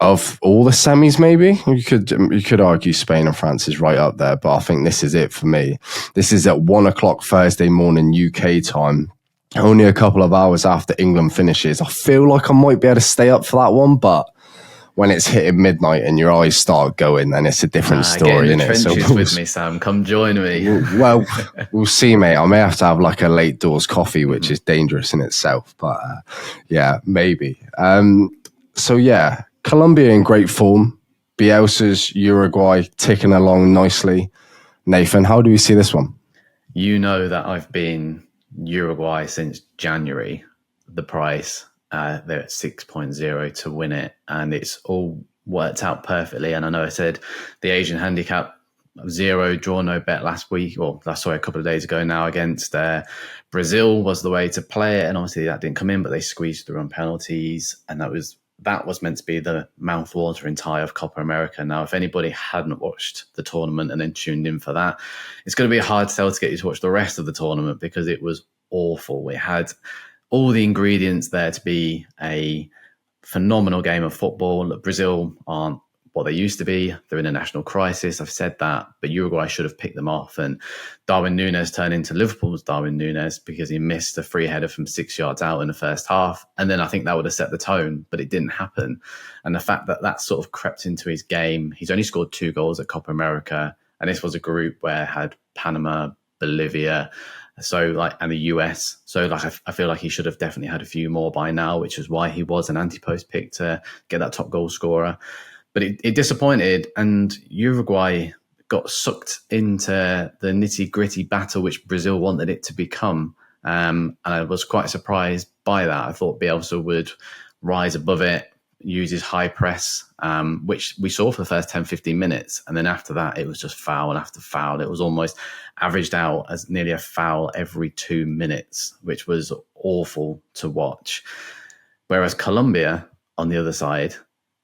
of all the semis, maybe. You could argue Spain and France is right up there, but I think this is it for me. This is at 1 o'clock Thursday morning UK time, only a couple of hours after England finishes. I feel like I might be able to stay up for that one, but when it's hitting midnight and your eyes start going, then it's a different story, isn't it? So with me, Sam. Come join me. Well, we'll see, mate. I may have to have like a late doors coffee, which is dangerous in itself, but yeah, maybe. So yeah, Colombia in great form. Bielsa's Uruguay ticking along nicely. Nathan, how do you see this one? You know that I've been Uruguay since January. The price. They're at 6.0 to win it, and it's all worked out perfectly. And I know I said the Asian handicap 0 draw no bet last week, a couple of days ago now, against Brazil was the way to play it, and obviously that didn't come in, but they squeezed through on penalties, and that was meant to be the mouth-watering tie of Copa America. Now, if anybody hadn't watched the tournament and then tuned in for that, it's going to be a hard sell to get you to watch the rest of the tournament because it was awful. We had all the ingredients there to be a phenomenal game of football. Brazil aren't what they used to be. They're in a national crisis. I've said that, but Uruguay should have picked them off. And Darwin Núñez turned into Liverpool's Darwin Núñez because he missed a free header from 6 yards out in the first half. And then I think that would have set the tone, but it didn't happen. And the fact that that sort of crept into his game, he's only scored 2 goals at Copa America. And this was a group where it had Panama, Bolivia, and the US. So I feel like he should have definitely had a few more by now, which is why he was an anti-post pick to get that top goal scorer. But it disappointed, and Uruguay got sucked into the nitty-gritty battle which Brazil wanted it to become. And I was quite surprised by that. I thought Bielsa would rise above it, use his high press, which we saw for the first 10, 15 minutes. And then after that, it was just foul after foul. It was almost averaged out as nearly a foul every 2 minutes, which was awful to watch. Whereas Colombia, on the other side,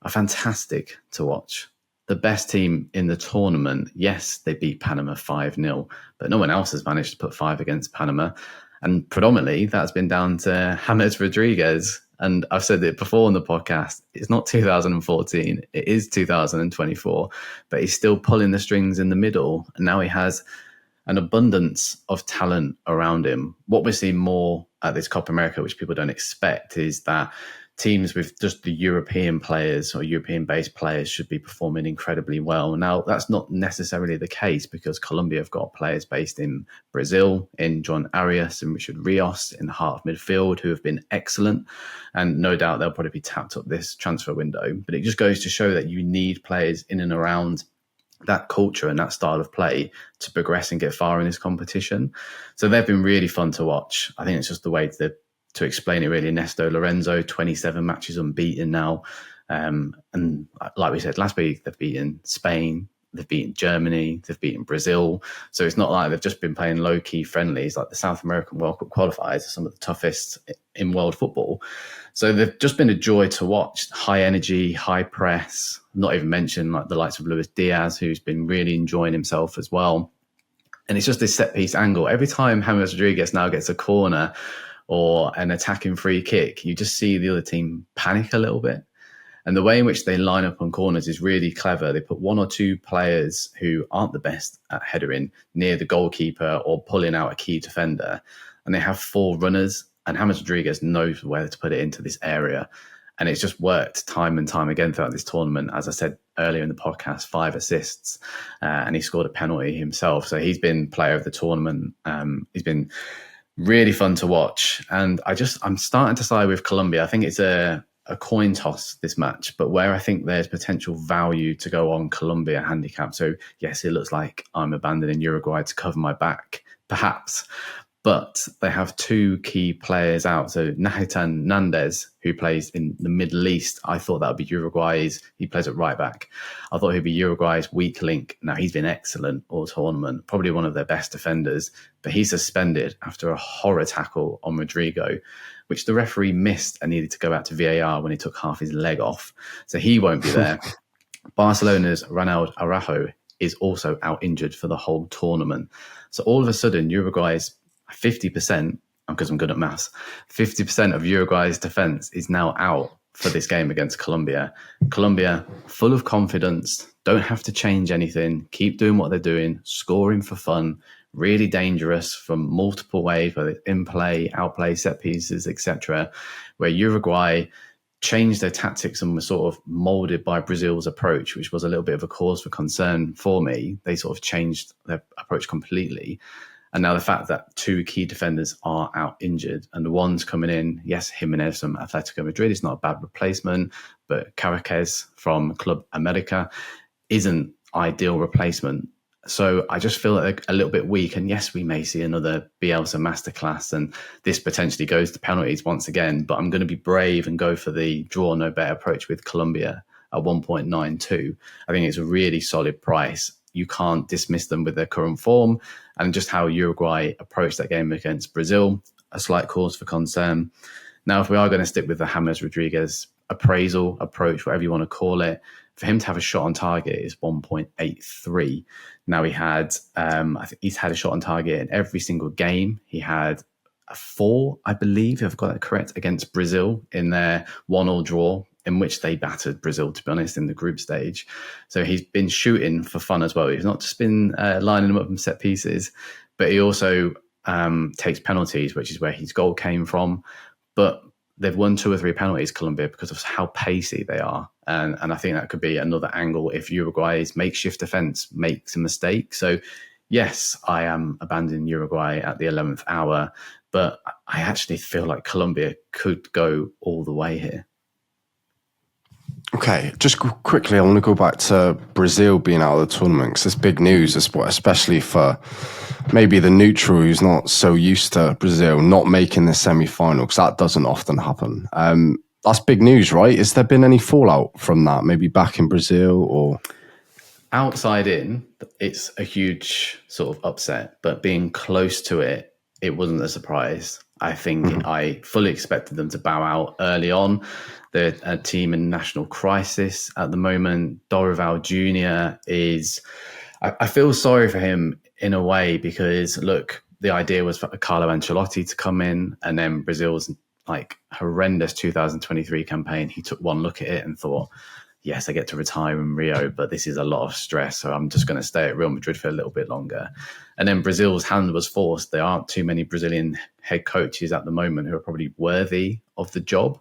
are fantastic to watch. The best team in the tournament. Yes, they beat Panama 5-0, but no one else has managed to put 5 against Panama. And predominantly, that's been down to James Rodriguez. And I've said it before on the podcast, it's not 2014, it is 2024, but he's still pulling the strings in the middle. And now he has an abundance of talent around him. What we're seeing more at this Copa America, which people don't expect, is that teams with just the European players or European-based players should be performing incredibly well. Now, that's not necessarily the case because Colombia have got players based in Brazil, in John Arias and Richard Rios in the heart of midfield who have been excellent. And no doubt they'll probably be tapped up this transfer window. But it just goes to show that you need players in and around that culture and that style of play to progress and get far in this competition. So they've been really fun to watch. I think it's just the way to explain it really. Nesto Lorenzo, 27 matches unbeaten now. And like we said last week, they've beaten Spain, they've beaten Germany, they've beaten Brazil. So it's not like they've just been playing low-key friendlies. Like the South American World Cup qualifiers are some of the toughest in world football. So they've just been a joy to watch. High energy, high press, not even mention like the likes of Luis Diaz, who's been really enjoying himself as well. And it's just this set-piece angle. Every time James Rodriguez now gets a corner or an attacking free kick, you just see the other team panic a little bit. And the way in which they line up on corners is really clever. They put one or two players who aren't the best at headering near the goalkeeper or pulling out a key defender. And they have 4 runners, and James Rodriguez knows where to put it into this area. And it's just worked time and time again throughout this tournament. As I said earlier in the podcast, 5 assists, and he scored a penalty himself. So he's been player of the tournament. He's been really fun to watch. And I'm starting to side with Colombia. I think it's a coin toss, this match, but where I think there's potential value to go on Colombia handicap. So yes, it looks like I'm abandoning Uruguay to cover my back, perhaps. But they have 2 key players out. So Nahitan Nandez, who plays in the Middle East, I thought that would be Uruguay's. He plays at right back. I thought he'd be Uruguay's weak link. Now, he's been excellent all tournament, probably one of their best defenders. But he's suspended after a horror tackle on Rodrigo, which the referee missed and needed to go out to VAR when he took half his leg off. So he won't be there. Barcelona's Ronald Araujo is also out injured for the whole tournament. So all of a sudden, Uruguay's 50%, because I'm good at maths, 50% of Uruguay's defense is now out for this game against Colombia. Colombia, full of confidence, don't have to change anything, keep doing what they're doing, scoring for fun, really dangerous from multiple ways, whether it's in play, outplay, set pieces, etc. Where Uruguay changed their tactics and were sort of molded by Brazil's approach, which was a little bit of a cause for concern for me. They sort of changed their approach completely. And now the fact that 2 key defenders are out injured and the ones coming in, yes, Jimenez from Atletico Madrid is not a bad replacement, but Caracas from Copa America isn't ideal replacement. So I just feel like a little bit weak. And yes, we may see another Bielsa masterclass and this potentially goes to penalties once again, but I'm going to be brave and go for the draw no bet approach with Colombia at 1.92. I think it's a really solid price. You can't dismiss them with their current form and just how Uruguay approached that game against Brazil, a slight cause for concern. Now, if we are going to stick with the James Rodriguez appraisal approach, whatever you want to call it, for him to have a shot on target is 1.83. Now I think he's had a shot on target in every single game. He had a 4, I believe, if I've got that correct, against Brazil in their 1-1 draw, in which they battered Brazil, to be honest, in the group stage. So he's been shooting for fun as well. He's not just been lining them up in set pieces, but he also takes penalties, which is where his goal came from. But they've won 2 or 3 penalties, Colombia, because of how pacey they are. And I think that could be another angle if Uruguay's makeshift defence makes a mistake. So yes, I am abandoning Uruguay at the 11th hour, but I actually feel like Colombia could go all the way here. Okay, just quickly, I want to go back to Brazil being out of the tournament because it's big news, especially for maybe the neutral who's not so used to Brazil not making the semi-final, because that doesn't often happen. That's big news, right? Has there been any fallout from that, maybe back in Brazil or... Outside in, it's a huge sort of upset, but being close to it, it wasn't a surprise. I think I fully expected them to bow out early on. They're a team in national crisis at the moment. Dorival Jr. is... I feel sorry for him in a way because, look, the idea was for Carlo Ancelotti to come in and then Brazil's horrendous 2023 campaign. He took one look at it and thought, yes, I get to retire in Rio, but this is a lot of stress, so I'm just going to stay at Real Madrid for a little bit longer. And then Brazil's hand was forced. There aren't too many Brazilian head coaches at the moment who are probably worthy of the job.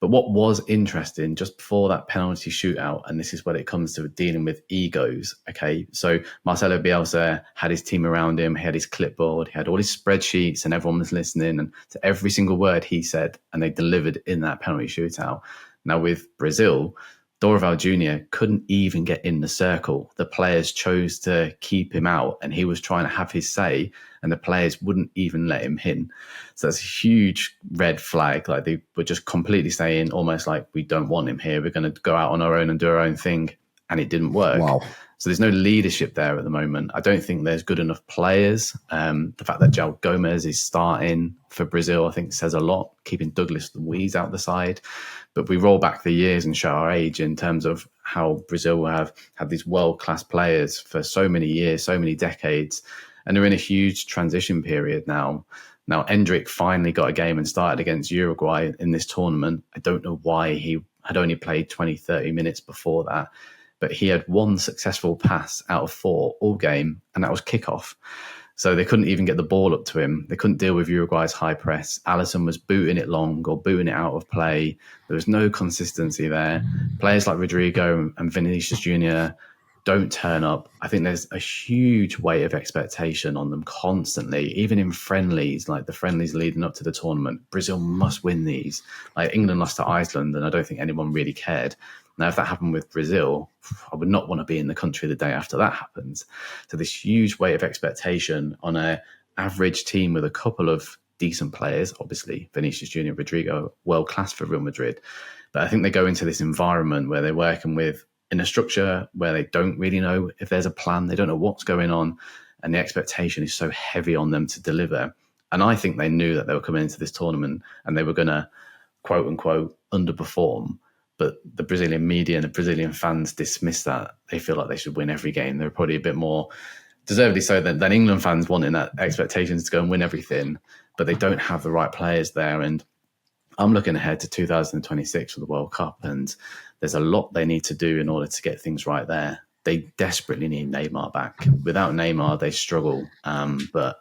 But what was interesting just before that penalty shootout, and this is when it comes to dealing with egos, okay? So Marcelo Bielsa had his team around him, he had his clipboard, he had all his spreadsheets, and everyone was listening and to every single word he said, and they delivered in that penalty shootout. Now with Brazil, Dorival Jr. couldn't even get in the circle. The players chose to keep him out, and he was trying to have his say, and the players wouldn't even let him in. So that's a huge red flag. Like, they were just completely saying almost like, we don't want him here. We're going to go out on our own and do our own thing. And it didn't work. Wow. So there's no leadership there at the moment. I don't think there's good enough players. The fact that João Gomez is starting for Brazil, I think says a lot, keeping Douglas Luiz out the side. But we roll back the years and show our age in terms of how Brazil have had these world-class players for so many years, so many decades, and they're in a huge transition period now. Now, Endrick finally got a game and started against Uruguay in this tournament. I don't know why he had only played 20, 30 minutes before that, but he had one successful pass out of 4 all game, and that was kickoff. So they couldn't even get the ball up to him. They couldn't deal with Uruguay's high press. Alisson was booting it long or booting it out of play. There was no consistency there. Players like Rodrigo and Vinicius Jr. don't turn up. I think there's a huge weight of expectation on them constantly, even in friendlies, like the friendlies leading up to the tournament. Brazil must win these. Like, England lost to Iceland, and I don't think anyone really cared. Now, if that happened with Brazil, I would not want to be in the country the day after that happens. So this huge weight of expectation on an average team with a couple of decent players, obviously Vinicius Jr., Rodrigo, world class for Real Madrid. But I think they go into this environment where they're working with in a structure where they don't really know if there's a plan. They don't know what's going on. And the expectation is so heavy on them to deliver. And I think they knew that they were coming into this tournament and they were going to, quote unquote, underperform. But the Brazilian media and the Brazilian fans dismiss that. They feel like they should win every game. They're probably a bit more deservedly so than England fans wanting that expectations to go and win everything. But they don't have the right players there. And I'm looking ahead to 2026 for the World Cup. And there's a lot they need to do in order to get things right there. They desperately need Neymar back. Without Neymar, they struggle. But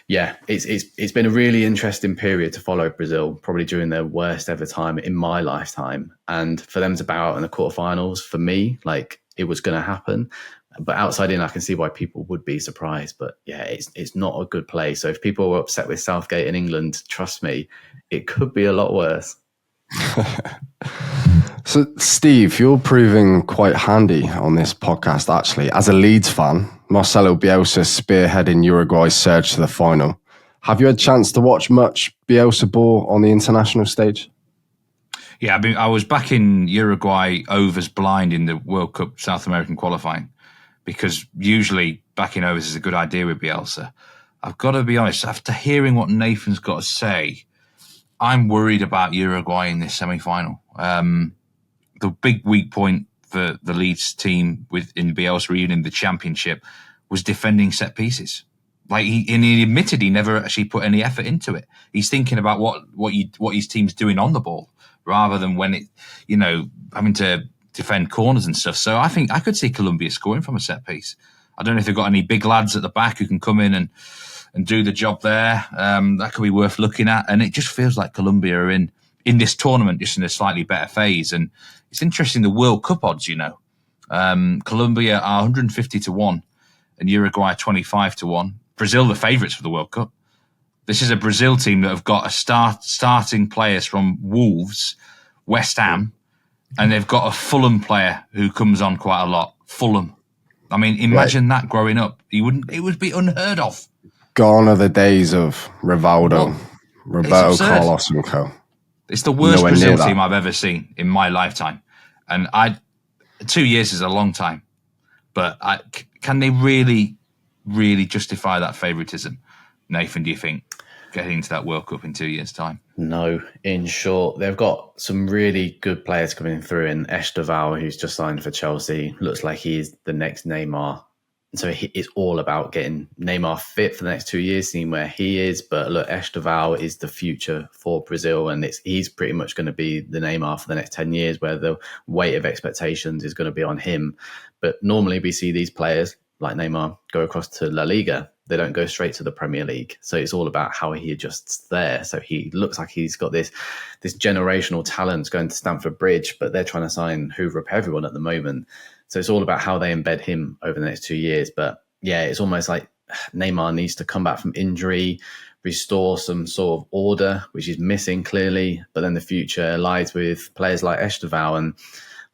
yeah, it's been a really interesting period to follow Brazil, probably during their worst ever time in my lifetime. And for them to bow out in the quarterfinals, for me, like, it was going to happen. But outside in, I can see why people would be surprised. But yeah, it's not a good play. So if people were upset with Southgate in England, trust me, it could be a lot worse. So, Steve, you're proving quite handy on this podcast, actually. As a Leeds fan, Marcelo Bielsa spearheading Uruguay's surge to the final. Have you had a chance to watch much Bielsa ball on the international stage? Yeah, I was back in Uruguay overs blind in the World Cup South American qualifying, because usually backing overs is a good idea with Bielsa. I've got to be honest, after hearing what Nathan's got to say, I'm worried about Uruguay in this semi-final. The big weak point for the Leeds team in Bielsa, even in the Championship, was defending set pieces. Like, he admitted he never actually put any effort into it. He's thinking about what his team's doing on the ball rather than when it, having to defend corners and stuff. So I think I could see Colombia scoring from a set piece. I don't know if they've got any big lads at the back who can come in and do the job there. That could be worth looking at. And it just feels like Colombia are in this tournament just in a slightly better phase. And it's interesting, the World Cup odds, Colombia are 150 to 1 and Uruguay 25 to 1. Brazil, the favourites for the World Cup. This is a Brazil team that have got starting players from Wolves, West Ham, and they've got a Fulham player who comes on quite a lot. Fulham. I mean, imagine that growing up. It would be unheard of. Gone are the days of Rivaldo, Roberto Carlos and co. It's the worst Brazil team I've ever seen in my lifetime. And 2 years is a long time. But can they really, really justify that favouritism? Nathan, do you think, getting into that World Cup in 2 years' time? No, in short, they've got some really good players coming through in Esteval, who's just signed for Chelsea. Looks like he's the next Neymar. And so it's all about getting Neymar fit for the next 2 years, seeing where he is. But look, Esteval is the future for Brazil, and he's pretty much going to be the Neymar for the next 10 years, where the weight of expectations is going to be on him. But normally we see these players like Neymar go across to La Liga they don't go straight to the Premier League. So it's all about how he adjusts there. So he looks like he's got this generational talent going to Stamford Bridge, but they're trying to sign hoover up everyone at the moment. So it's all about how they embed him over the next 2 years. But yeah, it's almost like Neymar needs to come back from injury, restore some sort of order, which is missing clearly. But then the future lies with players like Esteval, and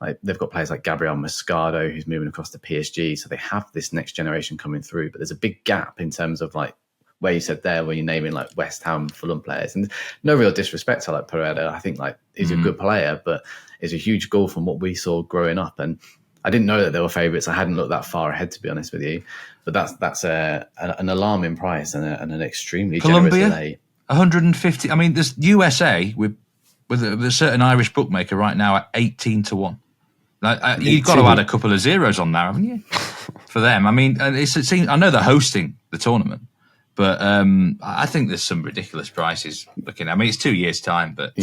like they've got players like Gabriel Moscado, who's moving across to PSG. So they have this next generation coming through. But there's a big gap in terms of like where you said there, where you're naming like West Ham, Fulham players. And no real disrespect to like Pereira. I think like he's a good player, but it's a huge goal from what we saw growing up. And I didn't know that they were favourites. I hadn't looked that far ahead, to be honest with you. But that's an alarming price and an extremely Colombia, generous delay. 150. I mean, there's USA with a certain Irish bookmaker right now at 18-1. Like, you've got to add a couple of zeros on there, haven't you? For them, I mean, it seems, I know they're hosting the tournament, but I think there's some ridiculous prices looking. I mean, it's 2 years' time, but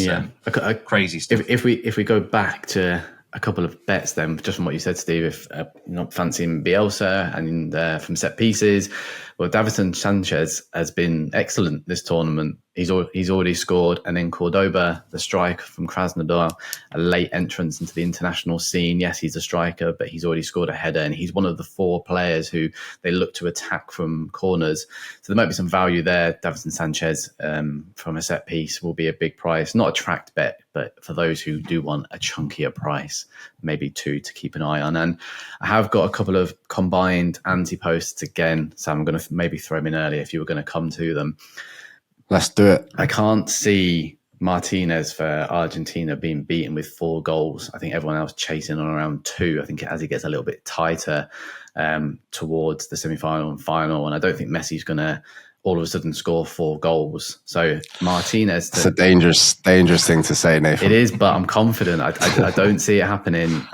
crazy stuff. If we go back to a couple of bets then, just from what you said, Steve, if you're not fancying Bielsa and from set pieces, well, Davinson Sanchez has been excellent this tournament. He's already scored, and then Cordoba, the striker from Krasnodar, a late entrance into the international scene. Yes, he's a striker, but he's already scored a header, and he's one of the 4 players who they look to attack from corners. So there might be some value there. Davinson Sanchez from a set piece will be a big price. Not a tracked bet, but for those who do want a chunkier price, maybe 2 to keep an eye on. And I have got a couple of combined anti-posts again, so I'm going to maybe throw them in early if you were going to come to them. Let's do it. I can't see Martinez for Argentina being beaten with 4 goals. I think everyone else chasing on around 2. I think as he gets a little bit tighter towards the semi-final and final, and I don't think Messi's going to all of a sudden score 4 goals. So Martinez... It's a dangerous thing to say, Nathan. It is, but I'm confident. I don't see it happening.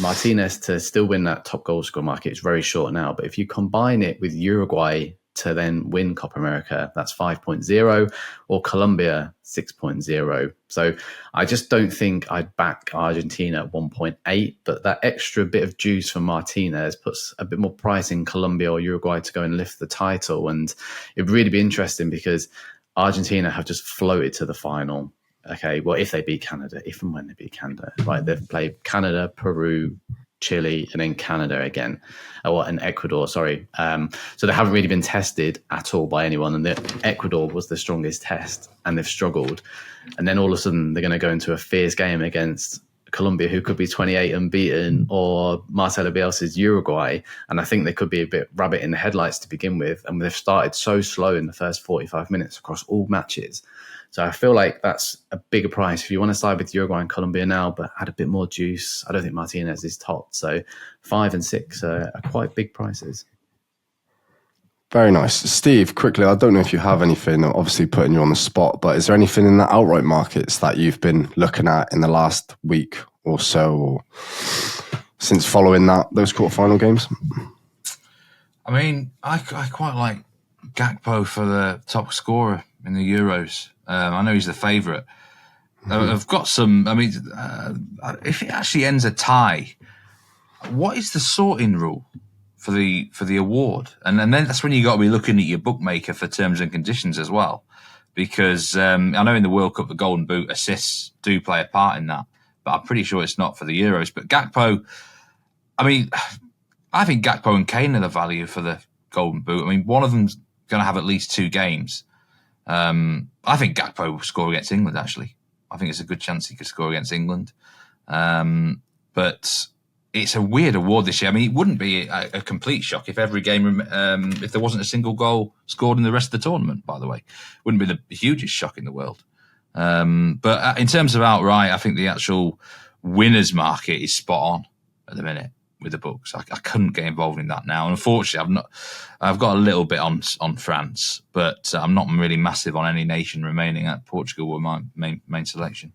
Martinez to still win that top goal score market is very short now, but if you combine it with Uruguay to then win Copa America, that's 5.0, or Colombia 6.0. So I just don't think I'd back Argentina at 1.8, but that extra bit of juice from Martinez puts a bit more price in Colombia or Uruguay to go and lift the title. And it'd really be interesting because Argentina have just floated to the final. Okay, well, if they beat Canada, if and when they beat Canada, right? They've played Canada, Peru, Chile, and then Canada again, and Ecuador, sorry. So they haven't really been tested at all by anyone, and Ecuador was the strongest test, and they've struggled. And then all of a sudden, they're going to go into a fierce game against Colombia, who could be 28 unbeaten, or Marcelo Bielsa's Uruguay, and I think they could be a bit rabbit in the headlights to begin with, and they've started so slow in the first 45 minutes across all matches. So I feel like that's a bigger price if you want to side with Uruguay and Colombia now, but add a bit more juice. I don't think Martinez is top. So 5 and 6 are quite big prices. Very nice. Steve, quickly, I don't know if you have anything, obviously putting you on the spot, but is there anything in the outright markets that you've been looking at in the last week or so, or since following those quarterfinal games? I mean, I quite like Gakpo for the top scorer in the Euros. I know he's the favourite. I've got some. I mean, if it actually ends a tie, what is the sorting rule for the award? And then that's when you got to be looking at your bookmaker for terms and conditions as well, because I know in the World Cup the Golden Boot assists do play a part in that, but I'm pretty sure it's not for the Euros. But Gakpo, I mean, I think Gakpo and Kane are the value for the Golden Boot. I mean, one of them's going to have at least 2 games. I think Gakpo will score against England, actually. I think it's a good chance he could score against England. But it's a weird award this year. I mean, it wouldn't be a complete shock if every game, if there wasn't a single goal scored in the rest of the tournament, by the way. Wouldn't be the hugest shock in the world. But in terms of outright, I think the actual winners market is spot on at the minute with the books. I couldn't get involved in that now. And unfortunately, I've got a little bit on France, but I'm not really massive on any nation remaining. At Portugal were my main selection.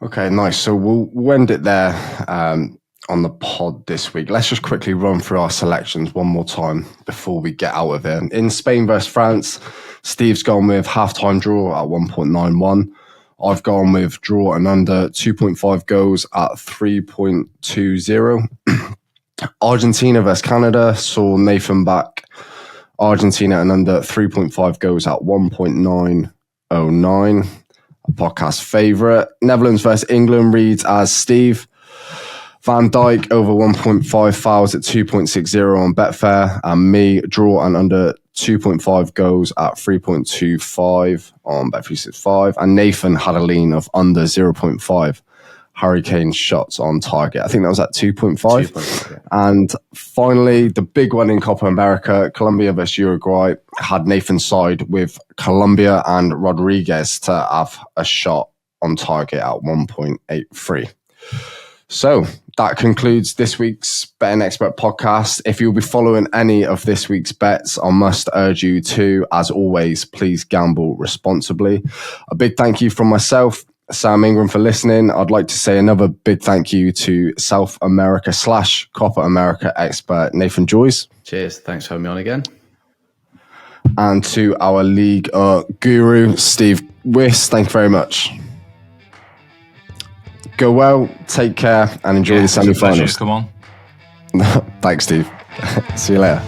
Okay, nice. So we'll end it there on the pod this week. Let's just quickly run through our selections one more time before we get out of here. In Spain versus France, Steve's gone with halftime draw at 1.91. I've gone with draw and under 2.5 goals at 3.20. Argentina versus Canada saw Nathan back Argentina and under 3.5 goals at 1.909. A podcast favourite. Netherlands versus England reads as Steve. Van Dijk over 1.5 fouls at 2.60 on Betfair. And me, draw and under 2.5 goals at 3.25 on Bet365. And Nathan had a lean of under 0.5 Hurricane shots on target. I think that was at 2.5. Yeah. And finally, the big one in Copa America, Colombia versus Uruguay, had Nathan's side with Colombia and Rodriguez to have a shot on target at 1.83. So that concludes this week's Betting Expert podcast. If you'll be following any of this week's bets, I must urge you to, as always, please gamble responsibly. A big thank you from myself, Sam Ingram, for listening. I'd like to say another big thank you to South America / Copa America expert Nathan Joyce. Cheers. Thanks for having me on again. And to our Ligue guru, Steve Wyss. Thank you very much. Go well, take care, and enjoy the semi-finals. Come on. Thanks, Steve. See you later.